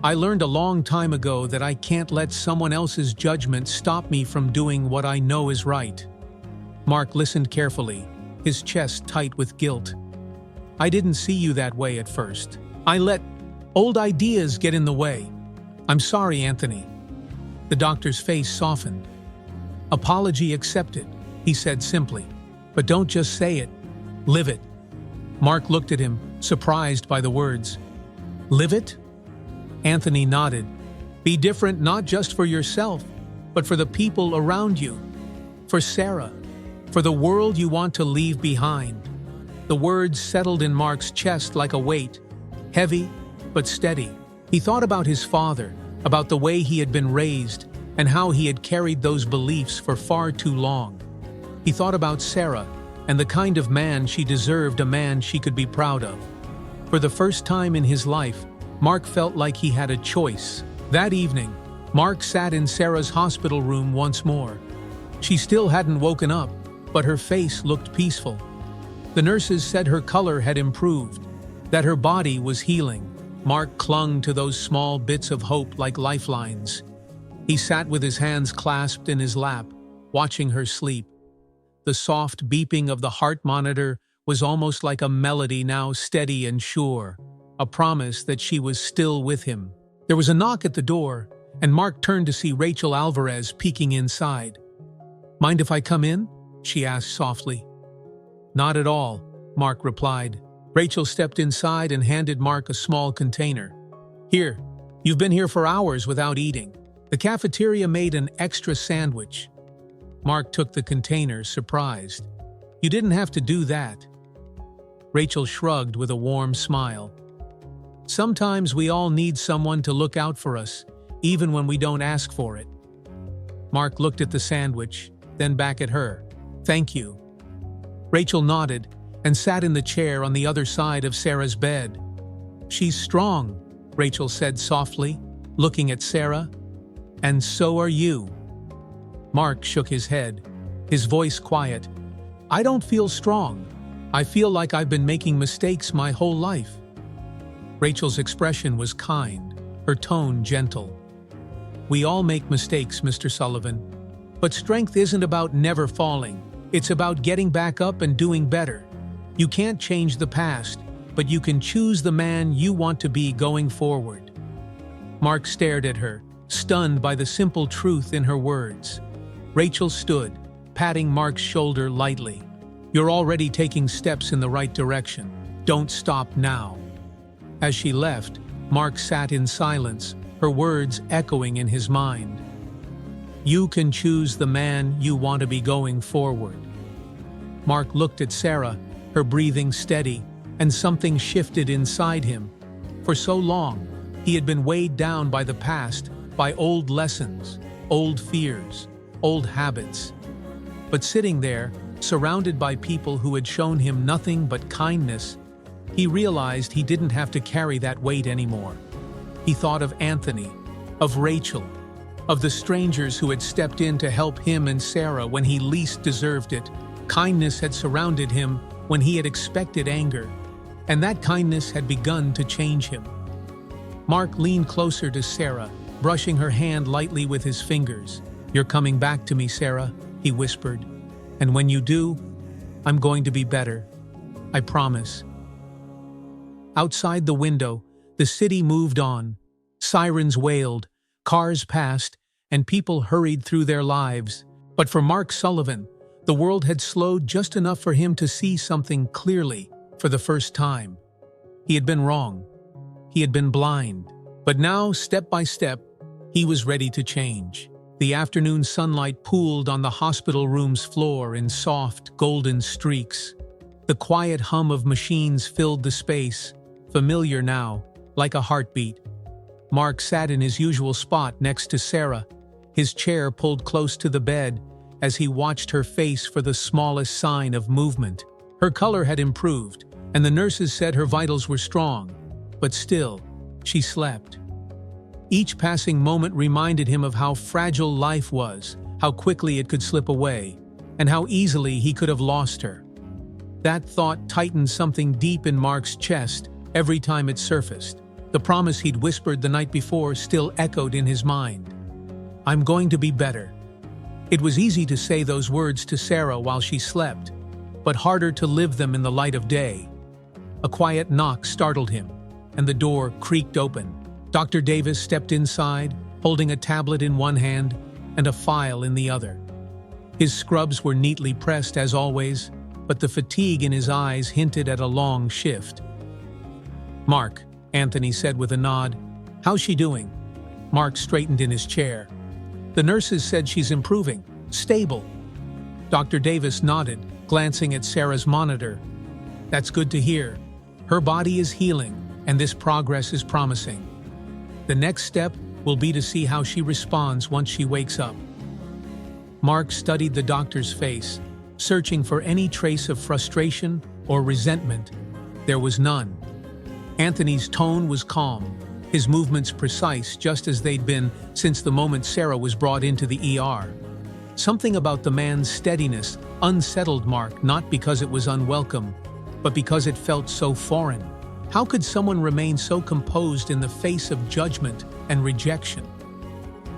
I learned a long time ago that I can't let someone else's judgment stop me from doing what I know is right. Mark listened carefully, his chest tight with guilt. I didn't see you that way at first. I let old ideas get in the way. I'm sorry, Anthony. The doctor's face softened. Apology accepted, he said simply. But don't just say it. Live it. Mark looked at him, surprised by the words. Live it? Anthony nodded. Be different not just for yourself, but for the people around you. For Sarah. For the world you want to leave behind. The words settled in Mark's chest like a weight, heavy but steady. He thought about his father, about the way he had been raised, and how he had carried those beliefs for far too long. He thought about Sarah and the kind of man she deserved, a man she could be proud of. For the first time in his life, Mark felt like he had a choice. That evening, Mark sat in Sarah's hospital room once more. She still hadn't woken up, but her face looked peaceful. The nurses said her color had improved, that her body was healing. Mark clung to those small bits of hope like lifelines. He sat with his hands clasped in his lap, watching her sleep. The soft beeping of the heart monitor was almost like a melody, now steady and sure, a promise that she was still with him. There was a knock at the door, and Mark turned to see Rachel Alvarez peeking inside. Mind if I come in? She asked softly. Not at all, Mark replied. Rachel stepped inside and handed Mark a small container. Here, you've been here for hours without eating. The cafeteria made an extra sandwich. Mark took the container, surprised. You didn't have to do that. Rachel shrugged with a warm smile. Sometimes we all need someone to look out for us, even when we don't ask for it. Mark looked at the sandwich, then back at her. Thank you. Rachel nodded and sat in the chair on the other side of Sarah's bed. She's strong, Rachel said softly, looking at Sarah. And so are you. Mark shook his head, his voice quiet. I don't feel strong. I feel like I've been making mistakes my whole life. Rachel's expression was kind, her tone gentle. We all make mistakes, Mr. Sullivan. But strength isn't about never falling. It's about getting back up and doing better. You can't change the past, but you can choose the man you want to be going forward. Mark stared at her, stunned by the simple truth in her words. Rachel stood, patting Mark's shoulder lightly. You're already taking steps in the right direction. Don't stop now. As she left, Mark sat in silence, her words echoing in his mind. You can choose the man you want to be going forward. Mark looked at Sarah, her breathing steady, and something shifted inside him. For so long, he had been weighed down by the past, by old lessons, old fears, old habits. But sitting there, surrounded by people who had shown him nothing but kindness, he realized he didn't have to carry that weight anymore. He thought of Anthony, of Rachel, of the strangers who had stepped in to help him and Sarah when he least deserved it. Kindness had surrounded him when he had expected anger, and that kindness had begun to change him. Mark leaned closer to Sarah, brushing her hand lightly with his fingers. You're coming back to me, Sarah, he whispered. And when you do, I'm going to be better. I promise. Outside the window, the city moved on. Sirens wailed, cars passed, and people hurried through their lives. But for Mark Sullivan, the world had slowed just enough for him to see something clearly for the first time. He had been wrong. He had been blind. But now, step by step, he was ready to change. The afternoon sunlight pooled on the hospital room's floor in soft, golden streaks. The quiet hum of machines filled the space, familiar now, like a heartbeat. Mark sat in his usual spot next to Sarah, his chair pulled close to the bed as he watched her face for the smallest sign of movement. Her color had improved, and the nurses said her vitals were strong, but still, she slept. Each passing moment reminded him of how fragile life was, how quickly it could slip away, and how easily he could have lost her. That thought tightened something deep in Mark's chest every time it surfaced. The promise he'd whispered the night before still echoed in his mind. "I'm going to be better." It was easy to say those words to Sarah while she slept, but harder to live them in the light of day. A quiet knock startled him, and the door creaked open. Dr. Davis stepped inside, holding a tablet in one hand and a file in the other. His scrubs were neatly pressed as always, but the fatigue in his eyes hinted at a long shift. "Mark," Anthony said with a nod. "How's she doing?" Mark straightened in his chair. "The nurses said she's improving, stable." Dr. Davis nodded, glancing at Sarah's monitor. "That's good to hear. Her body is healing, and this progress is promising. The next step will be to see how she responds once she wakes up." Mark studied the doctor's face, searching for any trace of frustration or resentment. There was none. Anthony's tone was calm, his movements precise just as they'd been since the moment Sarah was brought into the ER. Something about the man's steadiness unsettled Mark, not because it was unwelcome, but because it felt so foreign. How could someone remain so composed in the face of judgment and rejection?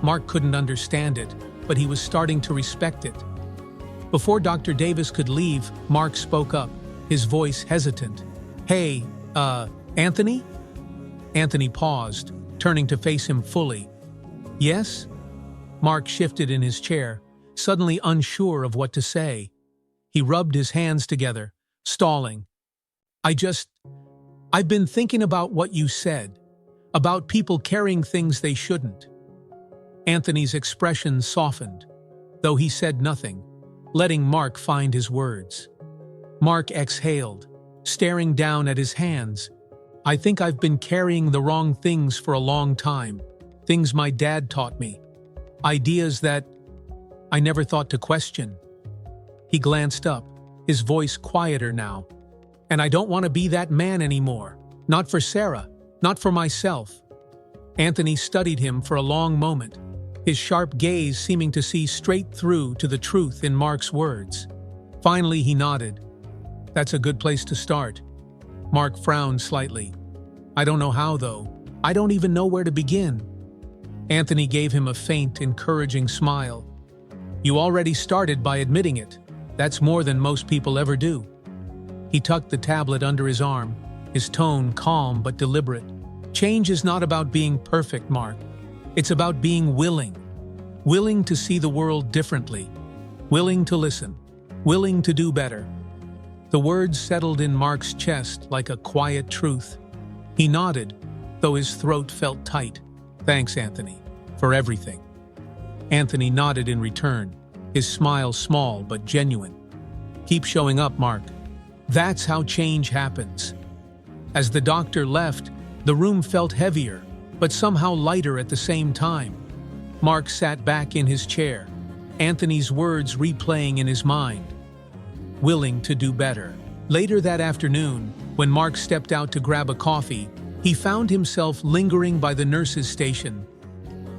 Mark couldn't understand it, but he was starting to respect it. Before Dr. Davis could leave, Mark spoke up, his voice hesitant. "Hey, Anthony?" Anthony paused, turning to face him fully. "Yes?" Mark shifted in his chair, suddenly unsure of what to say. He rubbed his hands together, stalling. I've been thinking about what you said, about people carrying things they shouldn't." Anthony's expression softened, though he said nothing, letting Mark find his words. Mark exhaled, staring down at his hands. "I think I've been carrying the wrong things for a long time, things my dad taught me, ideas that I never thought to question." He glanced up, his voice quieter now. "And I don't want to be that man anymore. Not for Sarah, not for myself." Anthony studied him for a long moment, his sharp gaze seeming to see straight through to the truth in Mark's words. Finally, he nodded. "That's a good place to start." Mark frowned slightly. "I don't know how, though. I don't even know where to begin." Anthony gave him a faint, encouraging smile. "You already started by admitting it. That's more than most people ever do." He tucked the tablet under his arm, his tone calm but deliberate. "Change is not about being perfect, Mark. It's about being willing. Willing to see the world differently. Willing to listen. Willing to do better." The words settled in Mark's chest like a quiet truth. He nodded, though his throat felt tight. "Thanks, Anthony, for everything." Anthony nodded in return, his smile small but genuine. "Keep showing up, Mark. That's how change happens." As the doctor left, the room felt heavier, but somehow lighter at the same time. Mark sat back in his chair, Anthony's words replaying in his mind. Willing to do better. Later that afternoon, when Mark stepped out to grab a coffee, he found himself lingering by the nurse's station.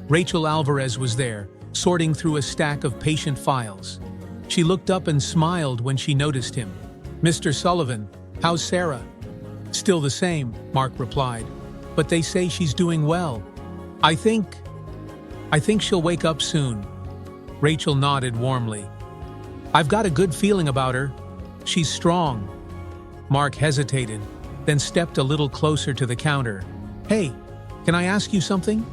Rachel Alvarez was there, sorting through a stack of patient files. She looked up and smiled when she noticed him. "Mr. Sullivan, how's Sarah?" "Still the same," Mark replied. "But they say she's doing well. I think she'll wake up soon." Rachel nodded warmly. "I've got a good feeling about her. She's strong." Mark hesitated, then stepped a little closer to the counter. "Hey, can I ask you something?"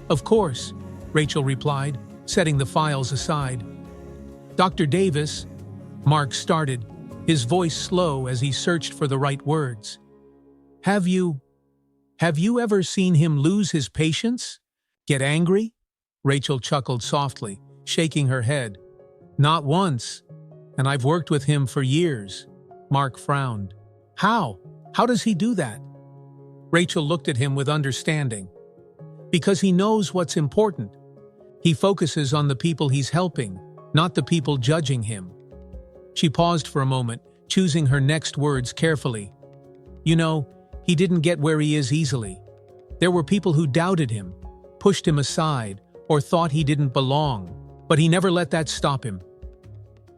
"Of course," Rachel replied, setting the files aside. "Dr. Davis," Mark started, his voice slow as he searched for the right words. Have you ever seen him lose his patience? Get angry?" Rachel chuckled softly, shaking her head. "Not once, and I've worked with him for years." Mark frowned. How does he do that?" Rachel looked at him with understanding. Because he knows what's important. He focuses on the people he's helping, not the people judging him. She paused for a moment, choosing her next words carefully. You know, he didn't get where he is easily. There were people who doubted him, pushed him aside, or thought he didn't belong, but he never let that stop him.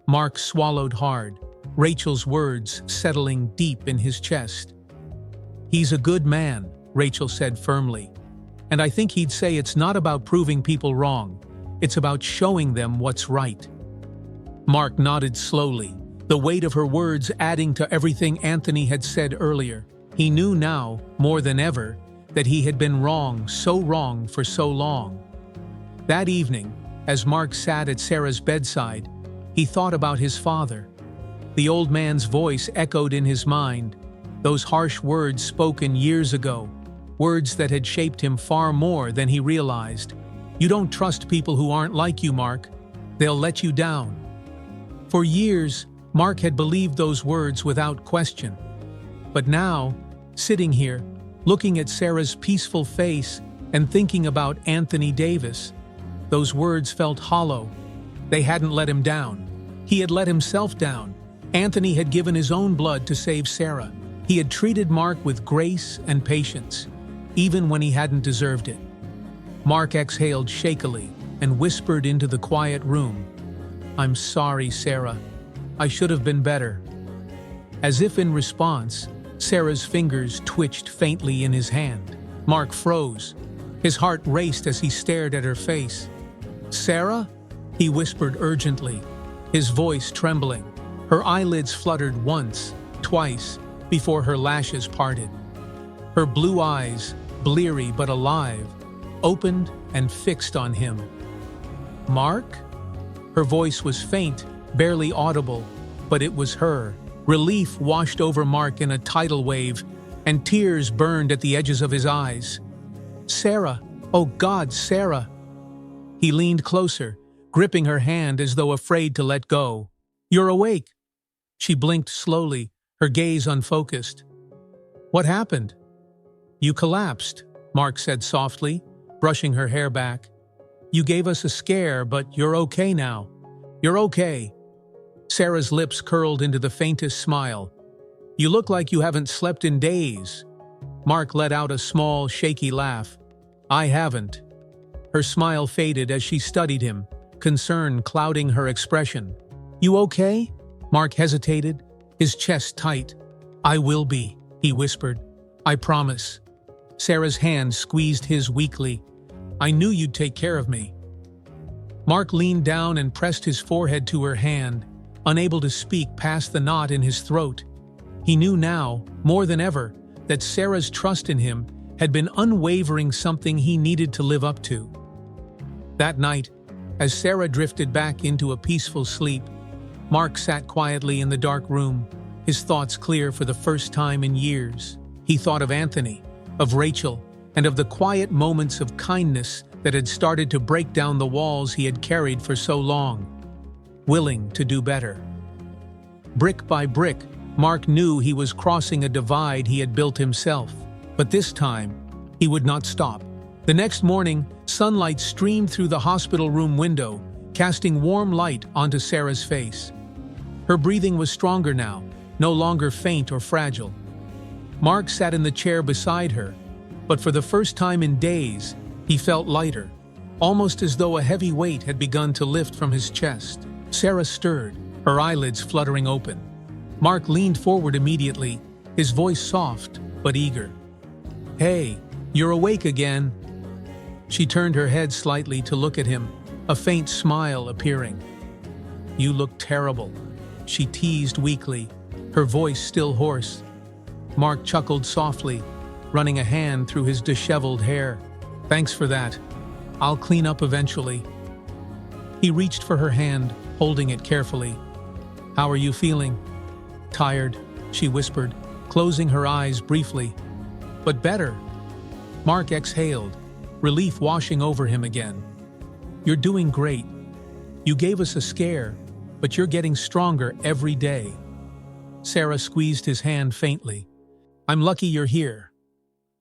Mark swallowed hard, Rachel's words settling deep in his chest. He's a good man, Rachel said firmly, and I think he'd say it's not about proving people wrong, it's about showing them what's right. Mark nodded slowly, the weight of her words adding to everything Anthony had said earlier. He knew now, more than ever, that he had been wrong for so long. That evening, as Mark sat at Sarah's bedside, he thought about his father. The old man's voice echoed in his mind, those harsh words spoken years ago, words that had shaped him far more than he realized. You don't trust people who aren't like you, Mark. They'll let you down. For years, Mark had believed those words without question. But now, sitting here, looking at Sarah's peaceful face and thinking about Anthony Davis, those words felt hollow. They hadn't let him down. He had let himself down. Anthony had given his own blood to save Sarah. He had treated Mark with grace and patience, even when he hadn't deserved it. Mark exhaled shakily and whispered into the quiet room, "I'm sorry, Sarah. I should have been better." As if in response, Sarah's fingers twitched faintly in his hand. Mark froze. His heart raced as he stared at her face. "Sarah?" he whispered urgently, his voice trembling. Her eyelids fluttered once, twice, before her lashes parted. Her blue eyes, bleary but alive, opened and fixed on him. "Mark?" Her voice was faint, barely audible, but it was her. Relief washed over Mark in a tidal wave, and tears burned at the edges of his eyes. "Sarah! Oh God, Sarah!" He leaned closer, gripping her hand as though afraid to let go. "You're awake!" She blinked slowly, her gaze unfocused. "What happened?" "You collapsed," Mark said softly, brushing her hair back. "You gave us a scare, but you're okay now. You're okay." Sarah's lips curled into the faintest smile. "You look like you haven't slept in days." Mark let out a small, shaky laugh. "I haven't." Her smile faded as she studied him, concern clouding her expression. "You okay?" Mark hesitated, his chest tight. "I will be," he whispered. "I promise." Sarah's hand squeezed his weakly. "I knew you'd take care of me." Mark leaned down and pressed his forehead to her hand, unable to speak past the knot in his throat. He knew now, more than ever, that Sarah's trust in him had been unwavering, something he needed to live up to. That night, as Sarah drifted back into a peaceful sleep, Mark sat quietly in the dark room, his thoughts clear for the first time in years. He thought of Anthony, of Rachel, and of the quiet moments of kindness that had started to break down the walls he had carried for so long, willing to do better. Brick by brick, Mark knew he was crossing a divide he had built himself, but this time, he would not stop. The next morning, sunlight streamed through the hospital room window, casting warm light onto Sarah's face. Her breathing was stronger now, no longer faint or fragile. Mark sat in the chair beside her, but for the first time in days, he felt lighter, almost as though a heavy weight had begun to lift from his chest. Sarah stirred, her eyelids fluttering open. Mark leaned forward immediately, his voice soft but eager. "Hey, you're awake again." She turned her head slightly to look at him, a faint smile appearing. "You look terrible," she teased weakly, her voice still hoarse. Mark chuckled softly, running a hand through his disheveled hair. "Thanks for that. I'll clean up eventually." He reached for her hand, holding it carefully. "How are you feeling?" "Tired," she whispered, closing her eyes briefly. "But better." Mark exhaled, relief washing over him again. "You're doing great. You gave us a scare, but you're getting stronger every day." Sarah squeezed his hand faintly. "I'm lucky you're here."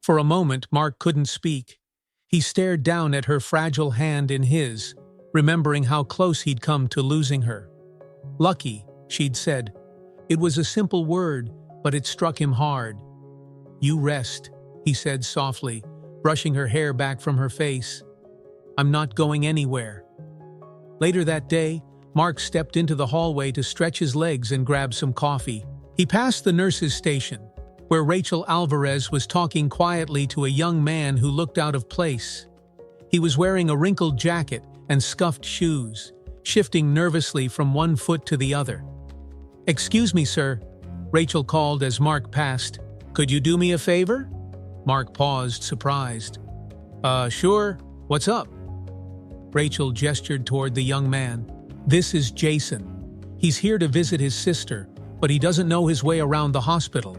For a moment, Mark couldn't speak. He stared down at her fragile hand in his, remembering how close he'd come to losing her. "Lucky," she'd said. It was a simple word, but it struck him hard. "You rest," he said softly, brushing her hair back from her face. "I'm not going anywhere." Later that day, Mark stepped into the hallway to stretch his legs and grab some coffee. He passed the nurse's station, where Rachel Alvarez was talking quietly to a young man who looked out of place. He was wearing a wrinkled jacket and scuffed shoes, shifting nervously from one foot to the other. "Excuse me, sir," Rachel called as Mark passed. "Could you do me a favor?" Mark paused, surprised. Sure. What's up?" Rachel gestured toward the young man. "This is Jason. He's here to visit his sister, but he doesn't know his way around the hospital.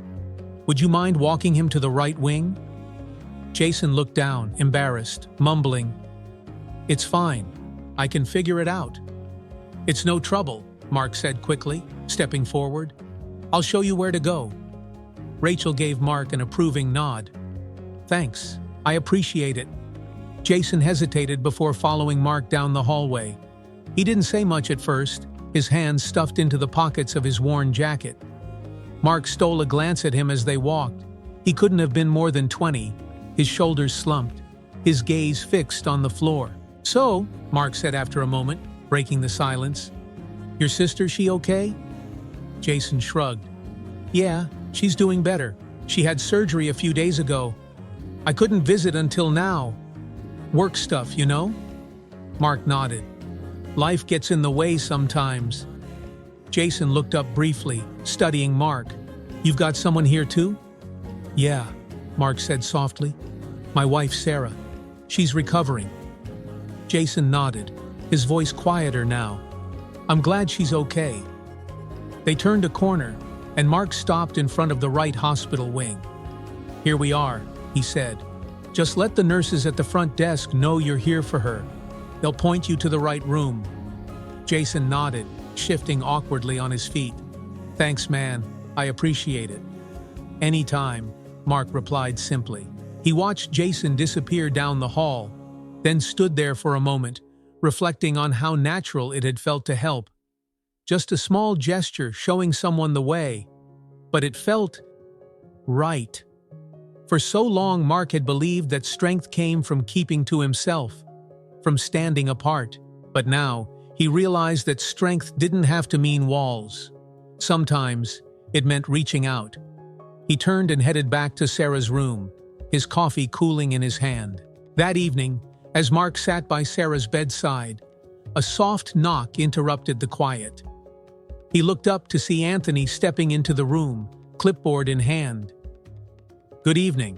Would you mind walking him to the right wing?" Jason looked down, embarrassed, mumbling, "It's fine. I can figure it out." "It's no trouble," Mark said quickly, stepping forward. "I'll show you where to go." Rachel gave Mark an approving nod. "Thanks. I appreciate it." Jason hesitated before following Mark down the hallway. He didn't say much at first, his hands stuffed into the pockets of his worn jacket. Mark stole a glance at him as they walked. He couldn't have been more than 20, his shoulders slumped, his gaze fixed on the floor. "So," Mark said after a moment, breaking the silence, "your sister, she okay?" Jason shrugged. "Yeah, she's doing better. She had surgery a few days ago. I couldn't visit until now. Work stuff, you know?" Mark nodded. "Life gets in the way sometimes." Jason looked up briefly, studying Mark. "You've got someone here too?" "Yeah," Mark said softly. "My wife, Sarah. She's recovering." Jason nodded, his voice quieter now. "I'm glad she's okay." They turned a corner, and Mark stopped in front of the right hospital wing. "Here we are," he said. "Just let the nurses at the front desk know you're here for her. They'll point you to the right room." Jason nodded, shifting awkwardly on his feet. "Thanks, man. I appreciate it." "Anytime," Mark replied simply. He watched Jason disappear down the hall, then stood there for a moment, reflecting on how natural it had felt to help. Just a small gesture showing someone the way, but it felt right. For so long, Mark had believed that strength came from keeping to himself, from standing apart. But now, he realized that strength didn't have to mean walls. Sometimes, it meant reaching out. He turned and headed back to Sarah's room, his coffee cooling in his hand. That evening, as Mark sat by Sarah's bedside, a soft knock interrupted the quiet. He looked up to see Anthony stepping into the room, clipboard in hand. "Good evening,"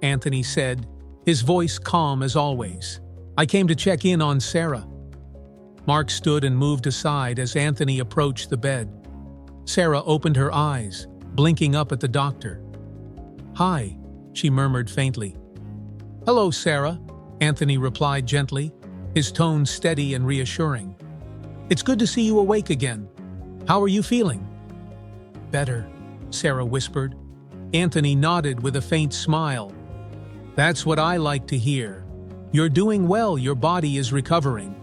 Anthony said, his voice calm as always. "I came to check in on Sarah." Mark stood and moved aside as Anthony approached the bed. Sarah opened her eyes, blinking up at the doctor. "Hi," she murmured faintly. "Hello, Sarah," Anthony replied gently, his tone steady and reassuring. "It's good to see you awake again. How are you feeling?" "Better," Sarah whispered. Anthony nodded with a faint smile. "That's what I like to hear. You're doing well, your body is recovering."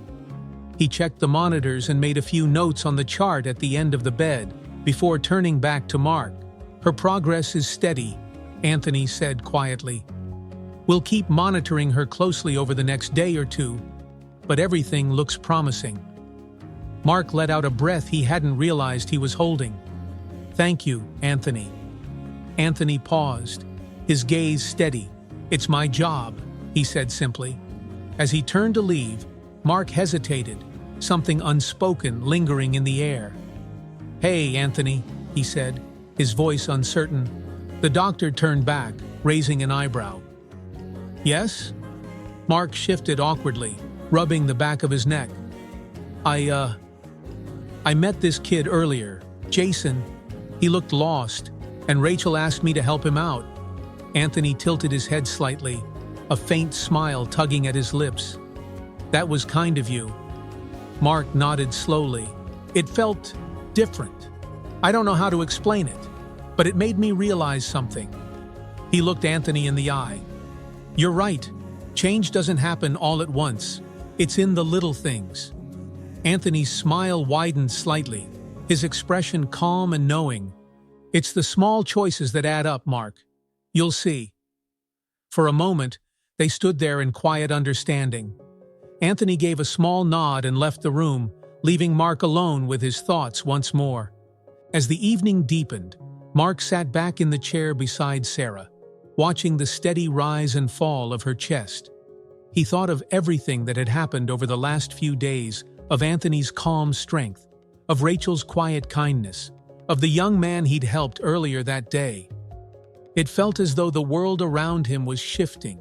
He checked the monitors and made a few notes on the chart at the end of the bed before turning back to Mark. "Her progress is steady," Anthony said quietly. "We'll keep monitoring her closely over the next day or two, but everything looks promising." Mark let out a breath he hadn't realized he was holding. "Thank you, Anthony." Anthony paused, his gaze steady. "It's my job," he said simply. As he turned to leave, Mark hesitated, something unspoken lingering in the air. "Hey, Anthony," he said, his voice uncertain. The doctor turned back, raising an eyebrow. "Yes?" Mark shifted awkwardly, rubbing the back of his neck. I met this kid earlier, Jason. He looked lost, and Rachel asked me to help him out." Anthony tilted his head slightly, a faint smile tugging at his lips. "That was kind of you." Mark nodded slowly. "It felt different. I don't know how to explain it, but it made me realize something. He looked Anthony in the eye. "You're right. Change doesn't happen all at once. It's in the little things." Anthony's smile widened slightly, his expression calm and knowing. "It's the small choices that add up, Mark. You'll see." For a moment, they stood there in quiet understanding. Anthony gave a small nod and left the room, leaving Mark alone with his thoughts once more. As the evening deepened, Mark sat back in the chair beside Sarah, watching the steady rise and fall of her chest. He thought of everything that had happened over the last few days, of Anthony's calm strength, of Rachel's quiet kindness, of the young man he'd helped earlier that day. It felt as though the world around him was shifting,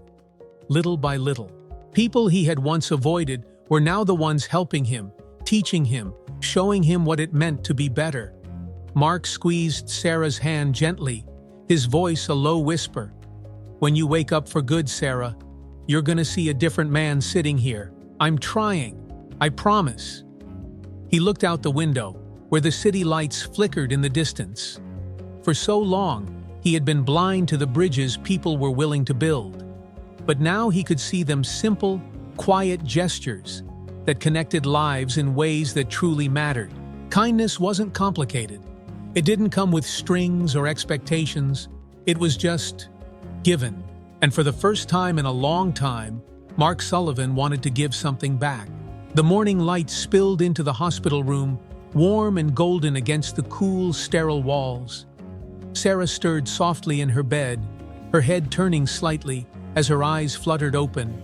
little by little. People he had once avoided were now the ones helping him, teaching him, showing him what it meant to be better. Mark squeezed Sarah's hand gently, his voice a low whisper. "When you wake up for good, Sarah, you're gonna see a different man sitting here. I'm trying. I promise." He looked out the window, where the city lights flickered in the distance. For so long, he had been blind to the bridges people were willing to build. But now he could see them simple, quiet gestures that connected lives in ways that truly mattered. Kindness wasn't complicated. It didn't come with strings or expectations. It was just given. And for the first time in a long time, Mark Sullivan wanted to give something back. The morning light spilled into the hospital room, warm and golden against the cool, sterile walls. Sarah stirred softly in her bed, her head turning slightly as her eyes fluttered open.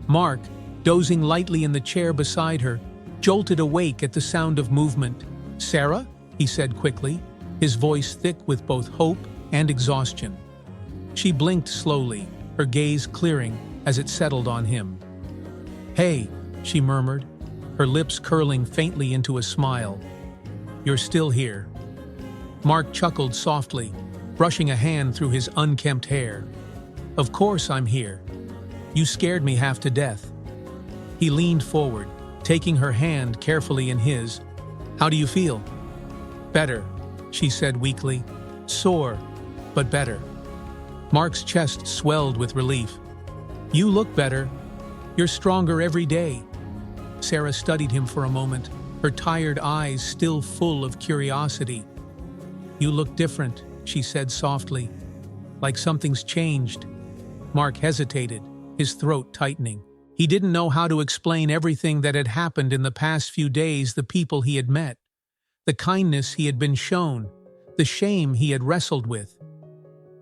Mark, dozing lightly in the chair beside her, jolted awake at the sound of movement. "Sarah?" he said quickly, his voice thick with both hope and exhaustion. She blinked slowly, her gaze clearing as it settled on him. "Hey," she murmured, her lips curling faintly into a smile. "You're still here." Mark chuckled softly, brushing a hand through his unkempt hair. "Of course I'm here. You scared me half to death." He leaned forward, taking her hand carefully in his. "How do you feel?" "Better," she said weakly. "Sore, but better." Mark's chest swelled with relief. "You look better. You're stronger every day." Sarah studied him for a moment, her tired eyes still full of curiosity. "You look different," she said softly. "Like something's changed." Mark hesitated, his throat tightening. He didn't know how to explain everything that had happened in the past few days, the people he had met, the kindness he had been shown, the shame he had wrestled with.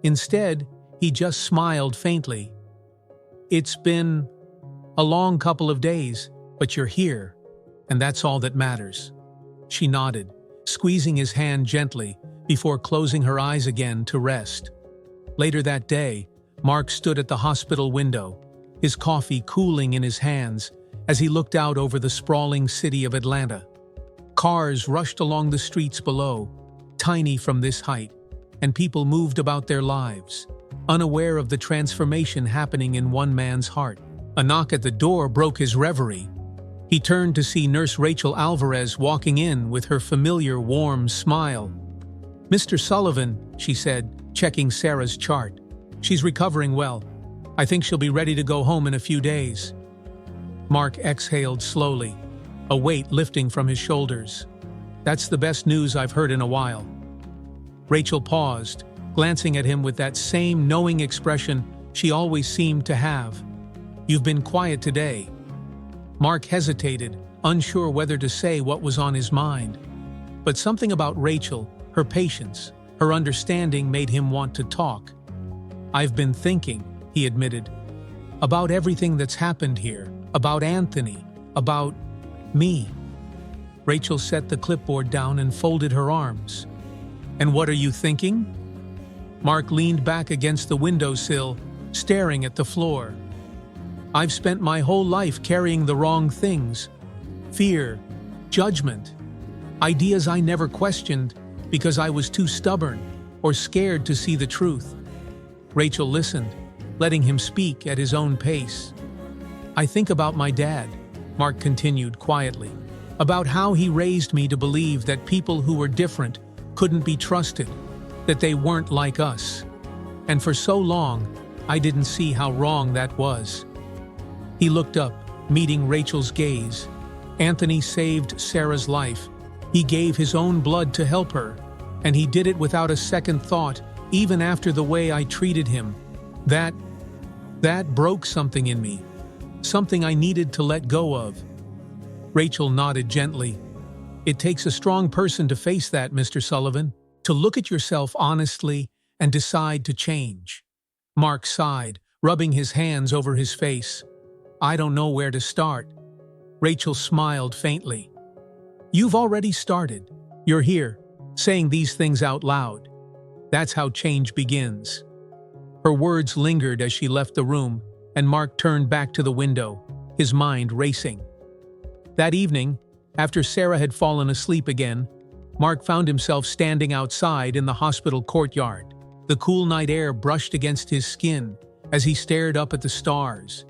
Instead, he just smiled faintly. "It's been a long couple of days, but you're here, and that's all that matters." She nodded, squeezing his hand gently before closing her eyes again to rest. Later that day, Mark stood at the hospital window, his coffee cooling in his hands as he looked out over the sprawling city of Atlanta. Cars rushed along the streets below, tiny from this height, and people moved about their lives, unaware of the transformation happening in one man's heart. A knock at the door broke his reverie. He turned to see Nurse Rachel Alvarez walking in with her familiar warm smile. "Mr. Sullivan," she said, checking Sarah's chart. "She's recovering well. I think she'll be ready to go home in a few days." Mark exhaled slowly, a weight lifting from his shoulders. "That's the best news I've heard in a while." Rachel paused, glancing at him with that same knowing expression she always seemed to have. "You've been quiet today." Mark hesitated, unsure whether to say what was on his mind. But something about Rachel, her patience, her understanding made him want to talk. "I've been thinking," he admitted, "about everything that's happened here, about Anthony, about me." Rachel set the clipboard down and folded her arms. "And what are you thinking?" Mark leaned back against the windowsill, staring at the floor. "I've spent my whole life carrying the wrong things. Fear, judgment, ideas I never questioned because I was too stubborn or scared to see the truth." Rachel listened, letting him speak at his own pace. "I think about my dad," Mark continued quietly, "about how he raised me to believe that people who were different couldn't be trusted, that they weren't like us. And for so long, I didn't see how wrong that was. He looked up, meeting Rachel's gaze. Anthony saved Sarah's life. He gave his own blood to help her, and he did it without a second thought, even after the way I treated him. That broke something in me, something I needed to let go of. Rachel nodded gently. It takes a strong person to face that, Mr. Sullivan, to look at yourself honestly and decide to change. Mark sighed, rubbing his hands over his face. I don't know where to start. Rachel smiled faintly. You've already started. You're here, saying these things out loud. That's how change begins. Her words lingered as she left the room, and Mark turned back to the window, his mind racing. That evening, after Sarah had fallen asleep again, Mark found himself standing outside in the hospital courtyard. The cool night air brushed against his skin as he stared up at the stars.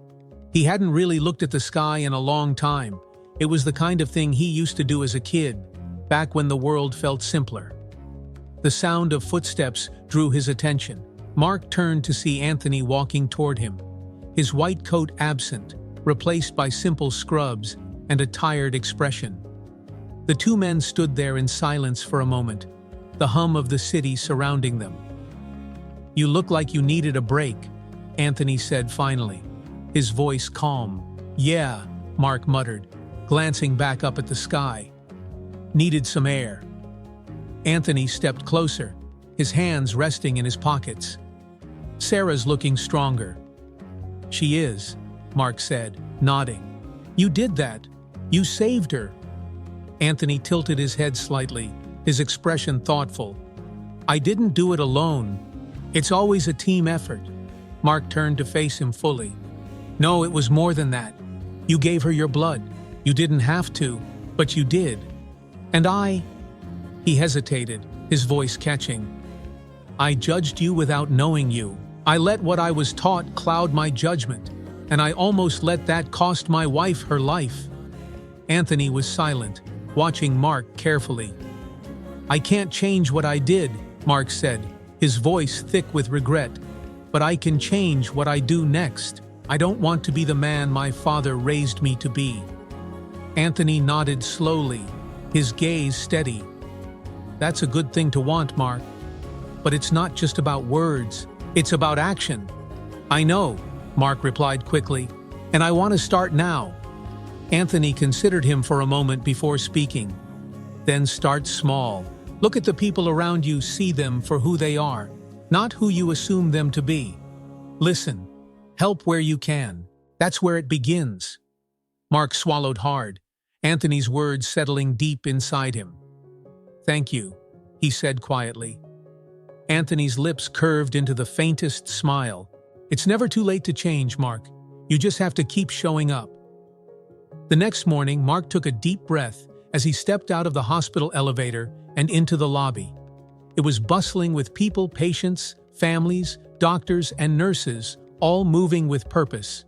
He hadn't really looked at the sky in a long time. It was the kind of thing he used to do as a kid, back when the world felt simpler. The sound of footsteps drew his attention. Mark turned to see Anthony walking toward him, his white coat absent, replaced by simple scrubs and a tired expression. The two men stood there in silence for a moment, the hum of the city surrounding them. You look like you needed a break, Anthony said finally, his voice calm. Yeah, Mark muttered, glancing back up at the sky. Needed some air. Anthony stepped closer, his hands resting in his pockets. Sarah's looking stronger. She is, Mark said, nodding. You did that. You saved her. Anthony tilted his head slightly, his expression thoughtful. I didn't do it alone. It's always a team effort. Mark turned to face him fully. No, it was more than that. You gave her your blood. You didn't have to, but you did. And I... He hesitated, his voice catching. I judged you without knowing you. I let what I was taught cloud my judgment, and I almost let that cost my wife her life. Anthony was silent, watching Mark carefully. I can't change what I did, Mark said, his voice thick with regret. But I can change what I do next. I don't want to be the man my father raised me to be. Anthony nodded slowly, his gaze steady. That's a good thing to want, Mark. But it's not just about words, it's about action. I know, Mark replied quickly, and I want to start now. Anthony considered him for a moment before speaking. Then start small. Look at the people around you, see them for who they are, not who you assume them to be. Listen, help where you can. That's where it begins. Mark swallowed hard, Anthony's words settling deep inside him. Thank you, he said quietly. Anthony's lips curved into the faintest smile. It's never too late to change, Mark. You just have to keep showing up. The next morning, Mark took a deep breath as he stepped out of the hospital elevator and into the lobby. It was bustling with people, patients, families, doctors, and nurses, all moving with purpose.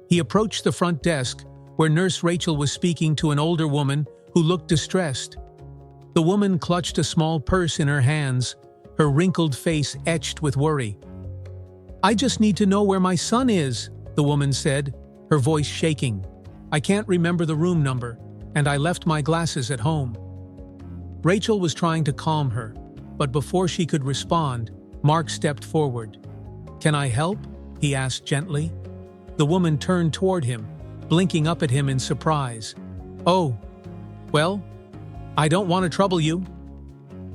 He approached the front desk, where Nurse Rachel was speaking to an older woman who looked distressed. The woman clutched a small purse in her hands, her wrinkled face etched with worry. I just need to know where my son is, the woman said, her voice shaking. I can't remember the room number, and I left my glasses at home. Rachel was trying to calm her, but before she could respond, Mark stepped forward. Can I help? He asked gently. The woman turned toward him, blinking up at him in surprise. Oh, well, I don't want to trouble you.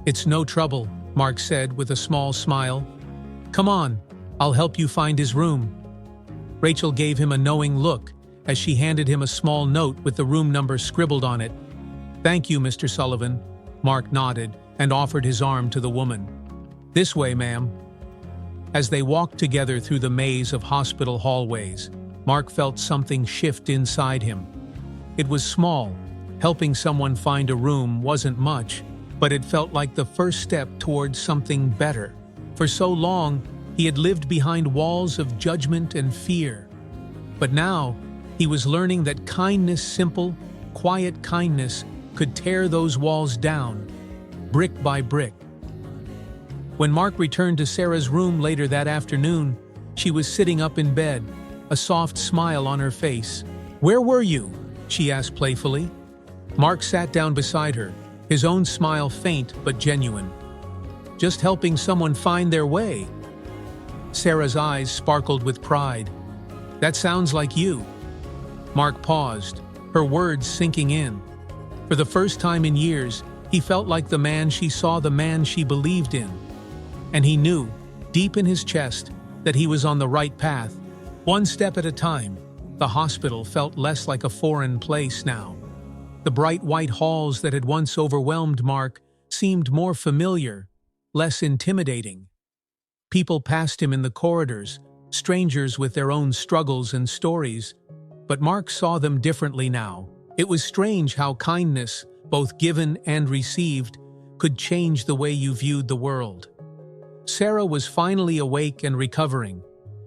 It's no trouble, Mark said with a small smile. Come on, I'll help you find his room. Rachel gave him a knowing look as she handed him a small note with the room number scribbled on it. Thank you, Mr. Sullivan. Mark nodded and offered his arm to the woman. This way, ma'am. As they walked together through the maze of hospital hallways, Mark felt something shift inside him. It was small. Helping someone find a room wasn't much, but it felt like the first step towards something better. For so long, he had lived behind walls of judgment and fear. But now, he was learning that kindness, simple, quiet kindness, could tear those walls down, brick by brick. When Mark returned to Sarah's room later that afternoon, she was sitting up in bed, a soft smile on her face. "Where were you?" she asked playfully. Mark sat down beside her, his own smile faint but genuine. "Just helping someone find their way." Sarah's eyes sparkled with pride. "That sounds like you." Mark paused, her words sinking in. For the first time in years, he felt like the man she saw, the man she believed in. And he knew, deep in his chest, that he was on the right path. One step at a time, the hospital felt less like a foreign place now. The bright white halls that had once overwhelmed Mark seemed more familiar, less intimidating. People passed him in the corridors, strangers with their own struggles and stories, but Mark saw them differently now. It was strange how kindness, both given and received, could change the way you viewed the world. Sarah was finally awake and recovering.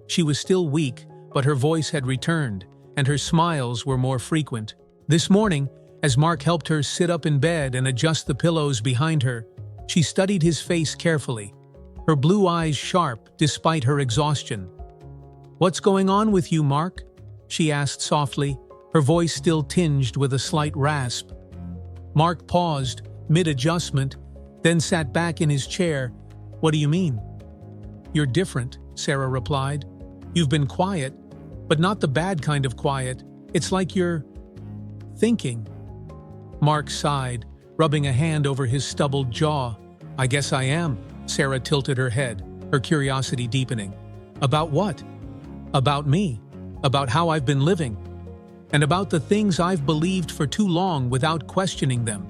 She was still weak, but her voice had returned, and her smiles were more frequent. This morning, as Mark helped her sit up in bed and adjust the pillows behind her, she studied his face carefully, her blue eyes sharp despite her exhaustion. "What's going on with you, Mark?" she asked softly, her voice still tinged with a slight rasp. Mark paused, mid-adjustment, then sat back in his chair. "What do you mean?" "You're different," Sarah replied. "You've been quiet, but not the bad kind of quiet. It's like you're thinking." Mark sighed, rubbing a hand over his stubbled jaw. "I guess I am." Sarah tilted her head, her curiosity deepening. "About what?" "About me. About how I've been living. And about the things I've believed for too long without questioning them."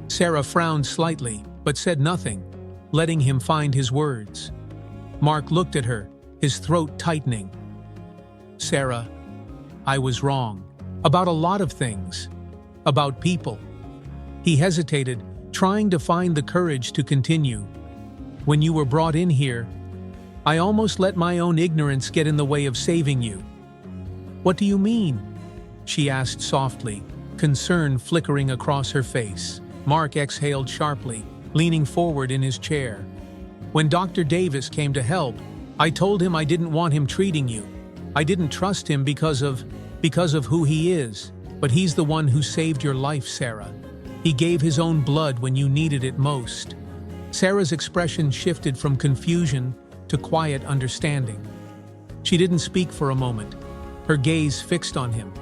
Sarah frowned slightly, but said nothing, letting him find his words. Mark looked at her, his throat tightening. "Sarah, I was wrong. About a lot of things. About people." He hesitated, trying to find the courage to continue. "When you were brought in here, I almost let my own ignorance get in the way of saving you." "What do you mean?" she asked softly, concern flickering across her face. Mark exhaled sharply, leaning forward in his chair. "When Dr. Davis came to help, I told him I didn't want him treating you. I didn't trust him because of who he is, but he's the one who saved your life, Sarah. He gave his own blood when you needed it most." Sarah's expression shifted from confusion to quiet understanding. She didn't speak for a moment, her gaze fixed on him,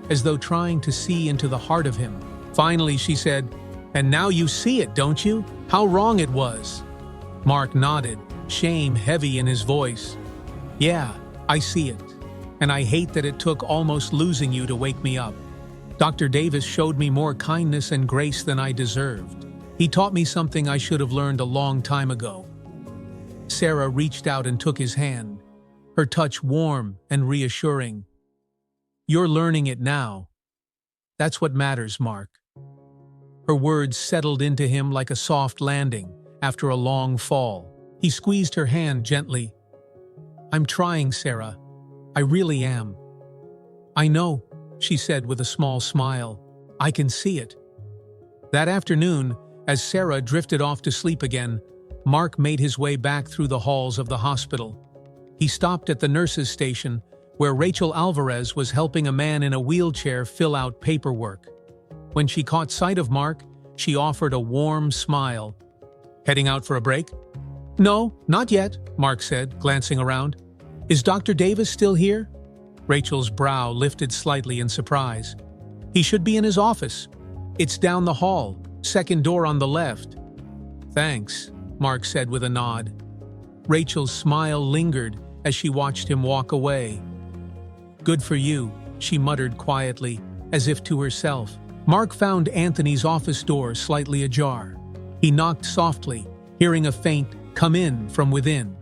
as though trying to see into the heart of him. Finally, she said, "And now you see it, don't you? How wrong it was." Mark nodded, shame heavy in his voice. "Yeah, I see it. And I hate that it took almost losing you to wake me up. Dr. Davis showed me more kindness and grace than I deserved. He taught me something I should have learned a long time ago." Sarah reached out and took his hand, her touch warm and reassuring. "You're learning it now. That's what matters, Mark." Her words settled into him like a soft landing after a long fall. He squeezed her hand gently. "I'm trying, Sarah. I really am." "I know," she said with a small smile. "I can see it." That afternoon, as Sarah drifted off to sleep again, Mark made his way back through the halls of the hospital. He stopped at the nurses' station, where Rachel Alvarez was helping a man in a wheelchair fill out paperwork. When she caught sight of Mark, she offered a warm smile. "Heading out for a break?" "No, not yet," Mark said, glancing around. "Is Dr. Davis still here?" Rachel's brow lifted slightly in surprise. "He should be in his office. It's down the hall, second door on the left." "Thanks," Mark said with a nod. Rachel's smile lingered as she watched him walk away. "Good for you," she muttered quietly, as if to herself. Mark found Anthony's office door slightly ajar. He knocked softly, hearing a faint "come in" from within.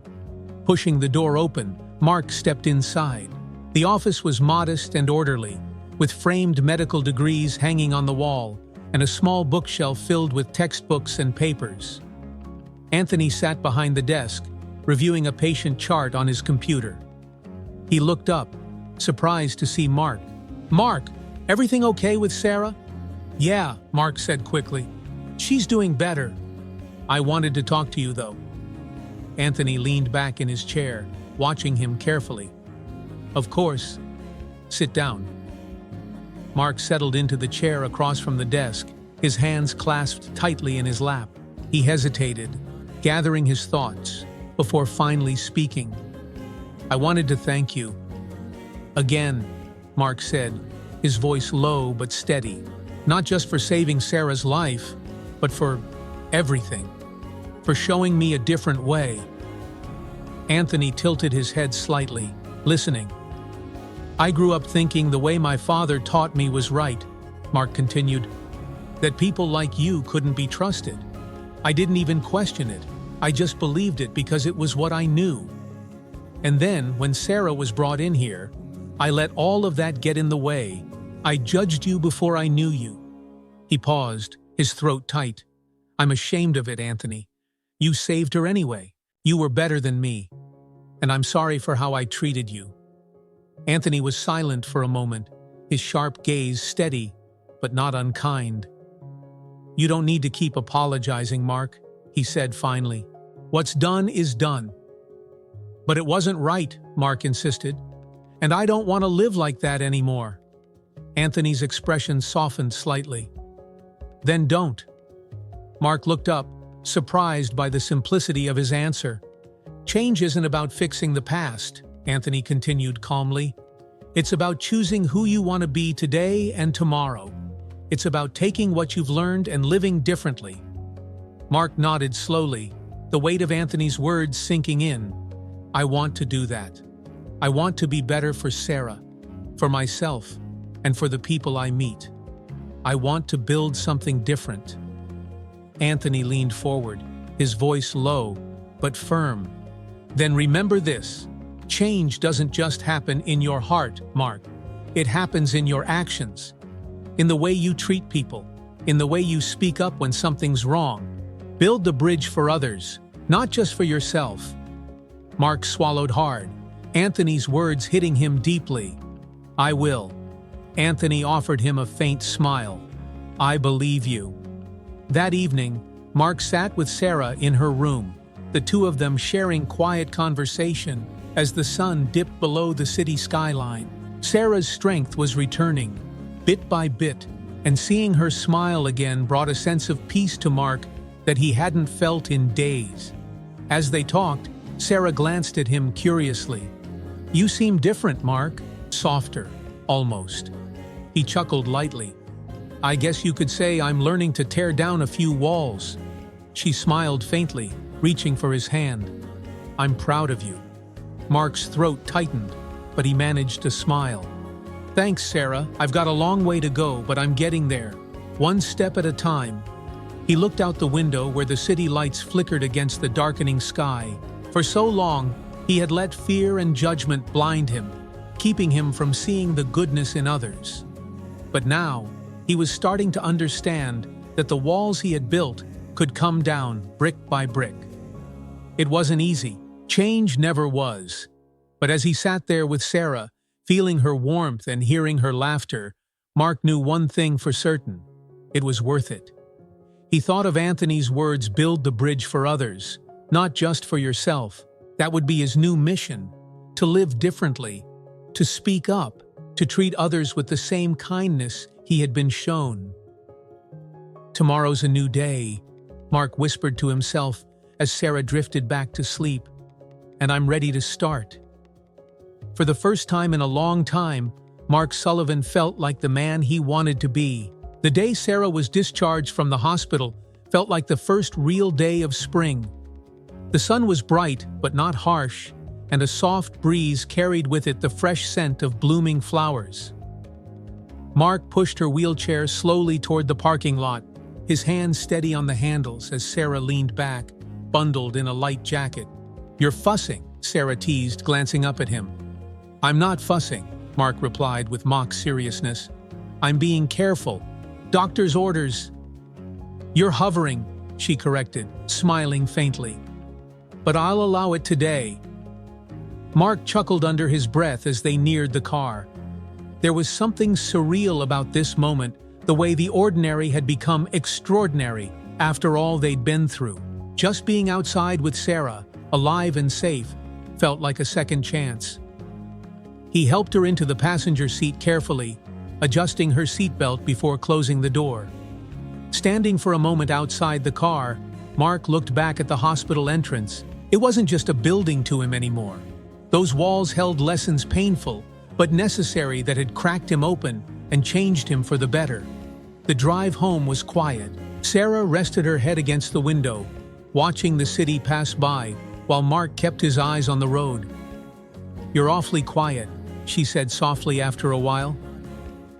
Pushing the door open, Mark stepped inside. The office was modest and orderly, with framed medical degrees hanging on the wall and a small bookshelf filled with textbooks and papers. Anthony sat behind the desk, reviewing a patient chart on his computer. He looked up, surprised to see Mark. "Mark, everything okay with Sarah?" "Yeah," Mark said quickly. "She's doing better. I wanted to talk to you, though." Anthony leaned back in his chair, watching him carefully. Of course. Sit down. Mark settled into the chair across from the desk, his hands clasped tightly in his lap. He hesitated, gathering his thoughts, before finally speaking. I wanted to thank you. Again, Mark said, his voice low but steady. Not just for saving Sarah's life, but for everything. For showing me a different way. Anthony tilted his head slightly, listening. I grew up thinking the way my father taught me was right, Mark continued. That people like you couldn't be trusted. I didn't even question it. I just believed it because it was what I knew. And then, when Sarah was brought in here, I let all of that get in the way. I judged you before I knew you. He paused, his throat tight. I'm ashamed of it, Anthony. You saved her anyway. You were better than me. And I'm sorry for how I treated you. Anthony was silent for a moment, his sharp gaze steady, but not unkind. You don't need to keep apologizing, Mark, he said finally. What's done is done. But it wasn't right, Mark insisted. And I don't want to live like that anymore. Anthony's expression softened slightly. Then don't. Mark looked up, surprised by the simplicity of his answer. Change isn't about fixing the past, Anthony continued calmly. It's about choosing who you want to be today and tomorrow. It's about taking what you've learned and living differently. Mark nodded slowly, the weight of Anthony's words sinking in. I want to do that. I want to be better for Sarah, for myself, and for the people I meet. I want to build something different. Anthony leaned forward, his voice low, but firm. Then remember this. Change doesn't just happen in your heart, Mark. It happens in your actions. In the way you treat people. In the way you speak up when something's wrong. Build the bridge for others, not just for yourself. Mark swallowed hard, Anthony's words hitting him deeply. I will. Anthony offered him a faint smile. I believe you. That evening, Mark sat with Sarah in her room, the two of them sharing quiet conversation as the sun dipped below the city skyline. Sarah's strength was returning, bit by bit, and seeing her smile again brought a sense of peace to Mark that he hadn't felt in days. As they talked, Sarah glanced at him curiously. You seem different, Mark. Softer, almost. He chuckled lightly. I guess you could say I'm learning to tear down a few walls. She smiled faintly, reaching for his hand. I'm proud of you. Mark's throat tightened, but he managed to smile. Thanks, Sarah. I've got a long way to go, but I'm getting there. One step at a time. He looked out the window where the city lights flickered against the darkening sky. For so long, he had let fear and judgment blind him, keeping him from seeing the goodness in others. But now, he was starting to understand that the walls he had built could come down brick by brick. It wasn't easy. Change never was. But as he sat there with Sarah, feeling her warmth and hearing her laughter, Mark knew one thing for certain. It was worth it. He thought of Anthony's words, build the bridge for others, not just for yourself. That would be his new mission, to live differently, to speak up, to treat others with the same kindness he had been shown. Tomorrow's a new day, Mark whispered to himself as Sarah drifted back to sleep. And I'm ready to start. For the first time in a long time, Mark Sullivan felt like the man he wanted to be. The day Sarah was discharged from the hospital felt like the first real day of spring. The sun was bright but not harsh, and a soft breeze carried with it the fresh scent of blooming flowers. Mark pushed her wheelchair slowly toward the parking lot, his hands steady on the handles as Sarah leaned back, bundled in a light jacket. You're fussing, Sarah teased, glancing up at him. I'm not fussing, Mark replied with mock seriousness. I'm being careful. Doctor's orders. You're hovering, she corrected, smiling faintly. But I'll allow it today. Mark chuckled under his breath as they neared the car. There was something surreal about this moment, the way the ordinary had become extraordinary after all they'd been through. Just being outside with Sarah, alive and safe, felt like a second chance. He helped her into the passenger seat carefully, adjusting her seatbelt before closing the door. Standing for a moment outside the car, Mark looked back at the hospital entrance. It wasn't just a building to him anymore. Those walls held lessons painful, but necessary, that had cracked him open and changed him for the better. The drive home was quiet. Sarah rested her head against the window, watching the city pass by, while Mark kept his eyes on the road. "You're awfully quiet," she said softly after a while.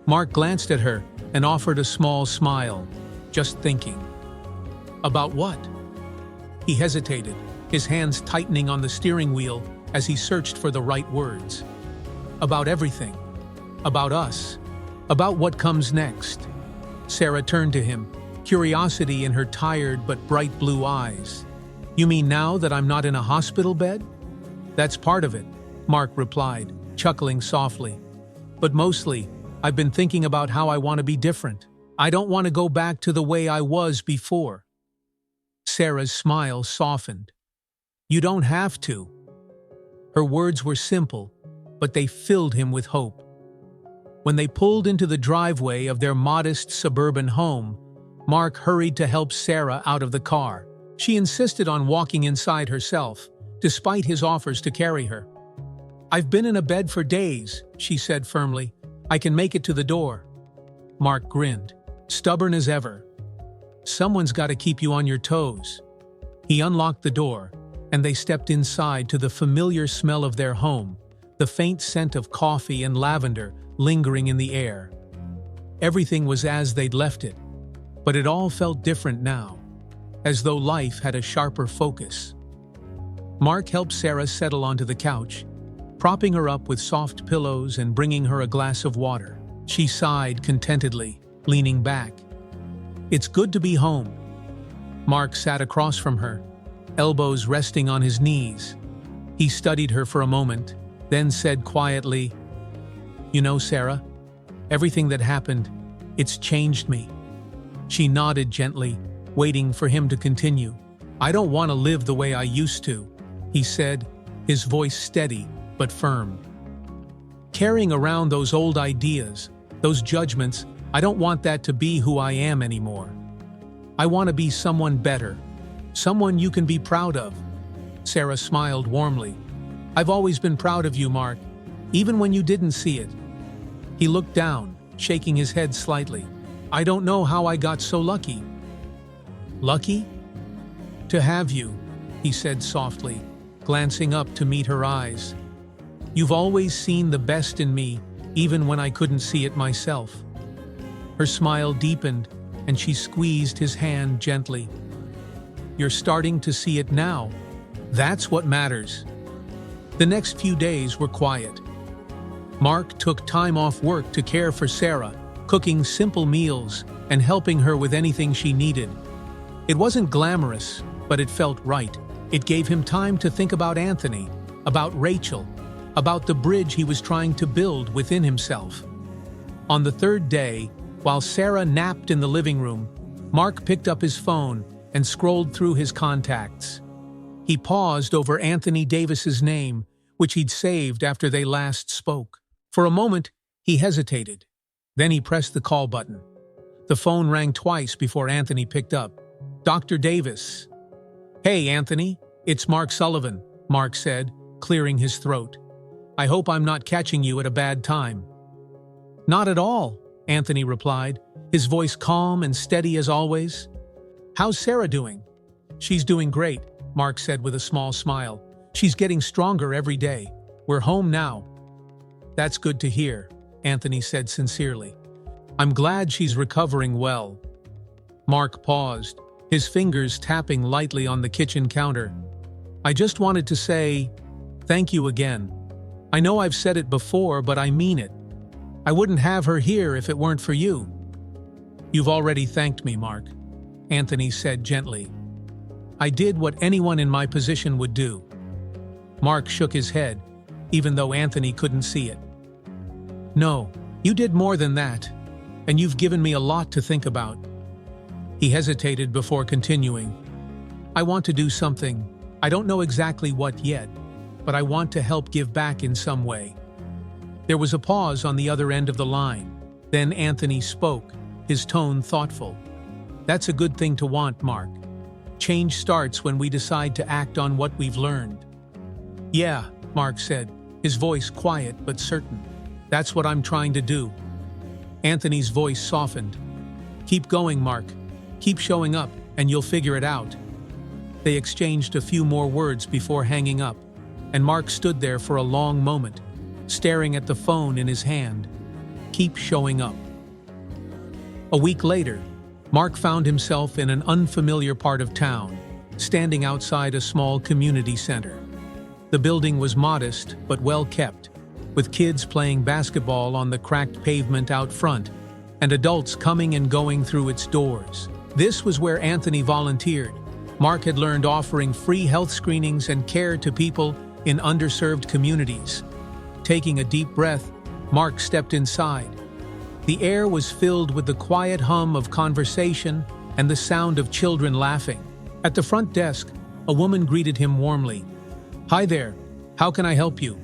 Mark glanced at her and offered a small smile. "Just thinking." "About what?" He hesitated, his hands tightening on the steering wheel as he searched for the right words. "About everything. About us. About what comes next." Sarah turned to him, curiosity in her tired but bright blue eyes. "You mean now that I'm not in a hospital bed?" "That's part of it," Mark replied, chuckling softly. "But mostly, I've been thinking about how I want to be different. I don't want to go back to the way I was before." Sarah's smile softened. "You don't have to." Her words were simple, but they filled him with hope. When they pulled into the driveway of their modest suburban home, Mark hurried to help Sarah out of the car. She insisted on walking inside herself, despite his offers to carry her. "I've been in a bed for days," she said firmly. "I can make it to the door." Mark grinned, stubborn as ever. "Someone's got to keep you on your toes." He unlocked the door, and they stepped inside to the familiar smell of their home, the faint scent of coffee and lavender lingering in the air. Everything was as they'd left it, but it all felt different now, as though life had a sharper focus. Mark helped Sarah settle onto the couch, propping her up with soft pillows and bringing her a glass of water. She sighed contentedly, leaning back. "It's good to be home." Mark sat across from her, elbows resting on his knees. He studied her for a moment, then said quietly, "You know, Sarah, everything that happened, it's changed me." She nodded gently, waiting for him to continue. "I don't want to live the way I used to," he said, his voice steady but firm. "Carrying around those old ideas, those judgments, I don't want that to be who I am anymore. I want to be someone better, someone you can be proud of." Sarah smiled warmly. "I've always been proud of you, Mark, even when you didn't see it." He looked down, shaking his head slightly. "I don't know how I got so lucky." "Lucky?" "To have you," he said softly, glancing up to meet her eyes. "You've always seen the best in me, even when I couldn't see it myself." Her smile deepened, and she squeezed his hand gently. "You're starting to see it now. That's what matters." The next few days were quiet. Mark took time off work to care for Sarah, cooking simple meals and helping her with anything she needed. It wasn't glamorous, but it felt right. It gave him time to think about Anthony, about Rachel, about the bridge he was trying to build within himself. On the third day, while Sarah napped in the living room, Mark picked up his phone and scrolled through his contacts. He paused over Anthony Davis's name, which he'd saved after they last spoke. For a moment, he hesitated. Then he pressed the call button. The phone rang twice before Anthony picked up. "Dr. Davis." "Hey, Anthony, it's Mark Sullivan," Mark said, clearing his throat. "I hope I'm not catching you at a bad time." "Not at all," Anthony replied, his voice calm and steady as always. "How's Sarah doing?" "She's doing great," Mark said with a small smile. "She's getting stronger every day. We're home now." "That's good to hear," Anthony said sincerely. "I'm glad she's recovering well." Mark paused, his fingers tapping lightly on the kitchen counter. "I just wanted to say thank you again. I know I've said it before, but I mean it. I wouldn't have her here if it weren't for you." "You've already thanked me, Mark," Anthony said gently. "I did what anyone in my position would do." Mark shook his head, even though Anthony couldn't see it. "No, you did more than that, and you've given me a lot to think about." He hesitated before continuing. "I want to do something I don't know exactly what yet, but I want to help give back in some way." There was a pause on the other end of the line. Then Anthony spoke, his tone thoughtful. "That's a good thing to want, Mark. Change starts when we decide to act on what we've learned." "Yeah," Mark said, his voice quiet but certain. "That's what I'm trying to do." Anthony's voice softened. "Keep going, Mark. Keep showing up, and you'll figure it out." They exchanged a few more words before hanging up, and Mark stood there for a long moment, staring at the phone in his hand. Keep showing up. A week later, Mark found himself in an unfamiliar part of town, standing outside a small community center. The building was modest but well kept, with kids playing basketball on the cracked pavement out front, and adults coming and going through its doors. This was where Anthony volunteered. Mark had learned offering free health screenings and care to people in underserved communities. Taking a deep breath, Mark stepped inside. The air was filled with the quiet hum of conversation and the sound of children laughing. At the front desk, a woman greeted him warmly. "Hi there, how can I help you?"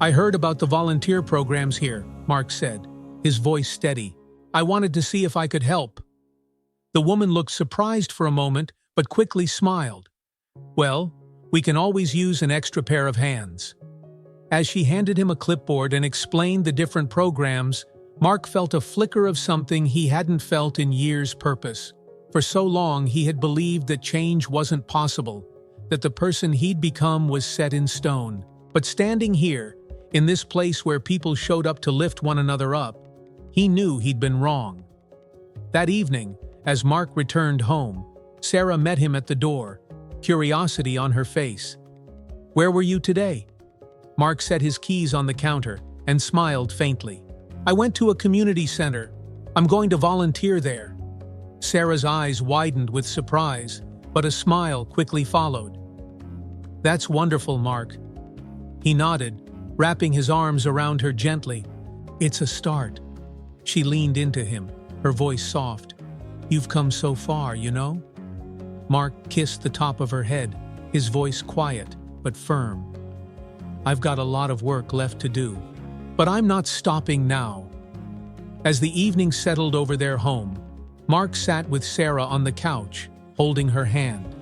"I heard about the volunteer programs here," Mark said, his voice steady. "I wanted to see if I could help." The woman looked surprised for a moment, but quickly smiled. "Well, we can always use an extra pair of hands." As she handed him a clipboard and explained the different programs, Mark felt a flicker of something he hadn't felt in years. Purpose. For so long he had believed that change wasn't possible, that the person he'd become was set in stone. But standing here, in this place where people showed up to lift one another up, he knew he'd been wrong. That evening, as Mark returned home, Sarah met him at the door, curiosity on her face. "Where were you today?" Mark set his keys on the counter and smiled faintly. "I went to a community center. I'm going to volunteer there." Sarah's eyes widened with surprise, but a smile quickly followed. "That's wonderful, Mark." He nodded, wrapping his arms around her gently. "It's a start." She leaned into him, her voice soft. "You've come so far, you know?" Mark kissed the top of her head, his voice quiet but firm. "I've got a lot of work left to do, but I'm not stopping now." As the evening settled over their home, Mark sat with Sarah on the couch, holding her hand.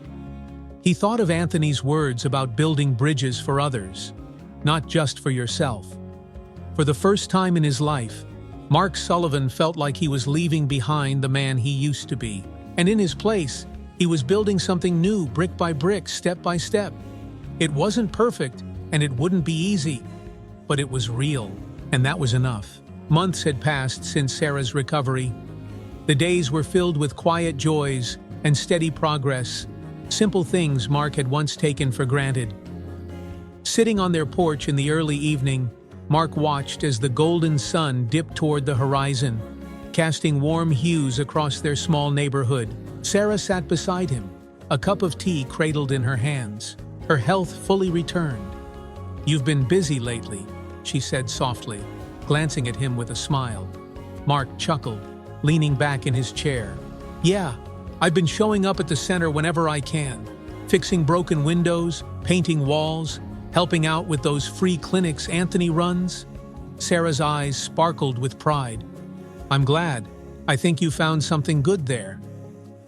He thought of Anthony's words about building bridges for others, not just for yourself. For the first time in his life, Mark Sullivan felt like he was leaving behind the man he used to be, and in his place, he was building something new, brick by brick, step by step. It wasn't perfect, and it wouldn't be easy, but it was real, and that was enough. Months had passed since Sarah's recovery. The days were filled with quiet joys and steady progress, simple things Mark had once taken for granted. Sitting on their porch in the early evening, Mark watched as the golden sun dipped toward the horizon, casting warm hues across their small neighborhood. Sarah sat beside him, a cup of tea cradled in her hands, her health fully returned. "You've been busy lately," she said softly, glancing at him with a smile. Mark chuckled, leaning back in his chair. "Yeah, I've been showing up at the center whenever I can, fixing broken windows, painting walls, helping out with those free clinics Anthony runs." Sarah's eyes sparkled with pride. "I'm glad. I think you found something good there."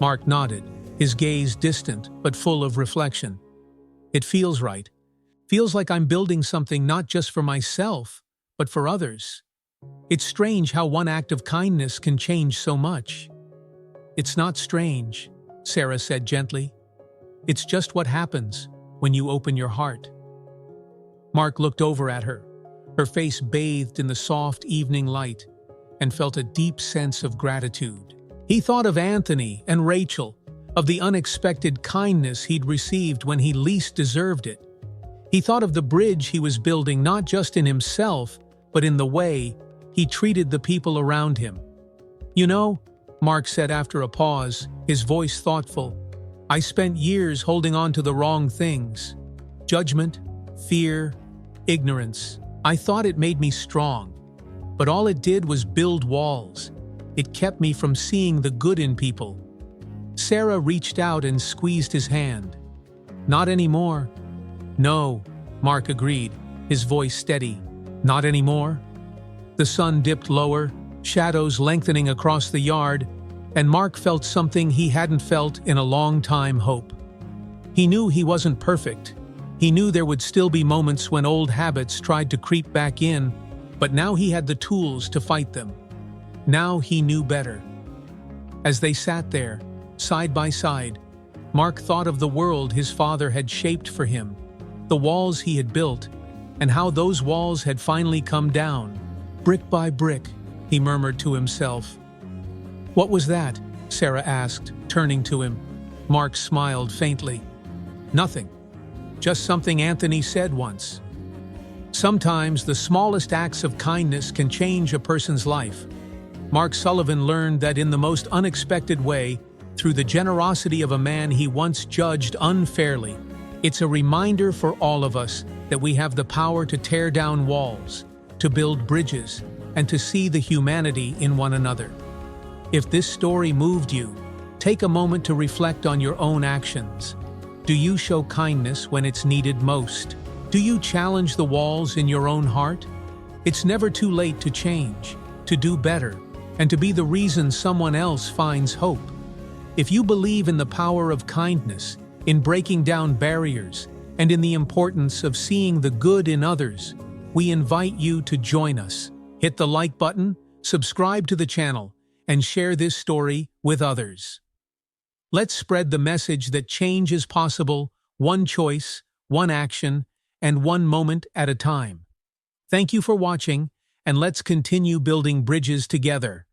Mark nodded, his gaze distant but full of reflection. "It feels right. Feels like I'm building something not just for myself, but for others. It's strange how one act of kindness can change so much." "It's not strange," Sarah said gently. "It's just what happens when you open your heart." Mark looked over at her, her face bathed in the soft evening light, and felt a deep sense of gratitude. He thought of Anthony and Rachel, of the unexpected kindness he'd received when he least deserved it. He thought of the bridge he was building not just in himself, but in the way he treated the people around him. "You know," Mark said after a pause, his voice thoughtful, "I spent years holding on to the wrong things. Judgment, fear, ignorance. I thought it made me strong, but all it did was build walls. It kept me from seeing the good in people." Sarah reached out and squeezed his hand. Not anymore. No, Mark agreed, his voice steady. Not anymore. The sun dipped lower, shadows lengthening across the yard, and Mark felt something he hadn't felt in a long time: hope. He knew he wasn't perfect. He knew there would still be moments when old habits tried to creep back in, but now he had the tools to fight them. Now he knew better. As they sat there, side by side, Mark thought of the world his father had shaped for him, the walls he had built, and how those walls had finally come down, brick by brick, he murmured to himself. "What was that?" Sarah asked, turning to him. Mark smiled faintly. "Nothing. Just something Anthony said once." Sometimes the smallest acts of kindness can change a person's life. Mark Sullivan learned that in the most unexpected way, through the generosity of a man he once judged unfairly. It's a reminder for all of us that we have the power to tear down walls, to build bridges, and to see the humanity in one another. If this story moved you, take a moment to reflect on your own actions. Do you show kindness when it's needed most? Do you challenge the walls in your own heart? It's never too late to change, to do better, and to be the reason someone else finds hope. If you believe in the power of kindness, in breaking down barriers, and in the importance of seeing the good in others, we invite you to join us. Hit the like button, subscribe to the channel, and share this story with others. Let's spread the message that change is possible, one choice, one action, and one moment at a time. Thank you for watching, and let's continue building bridges together.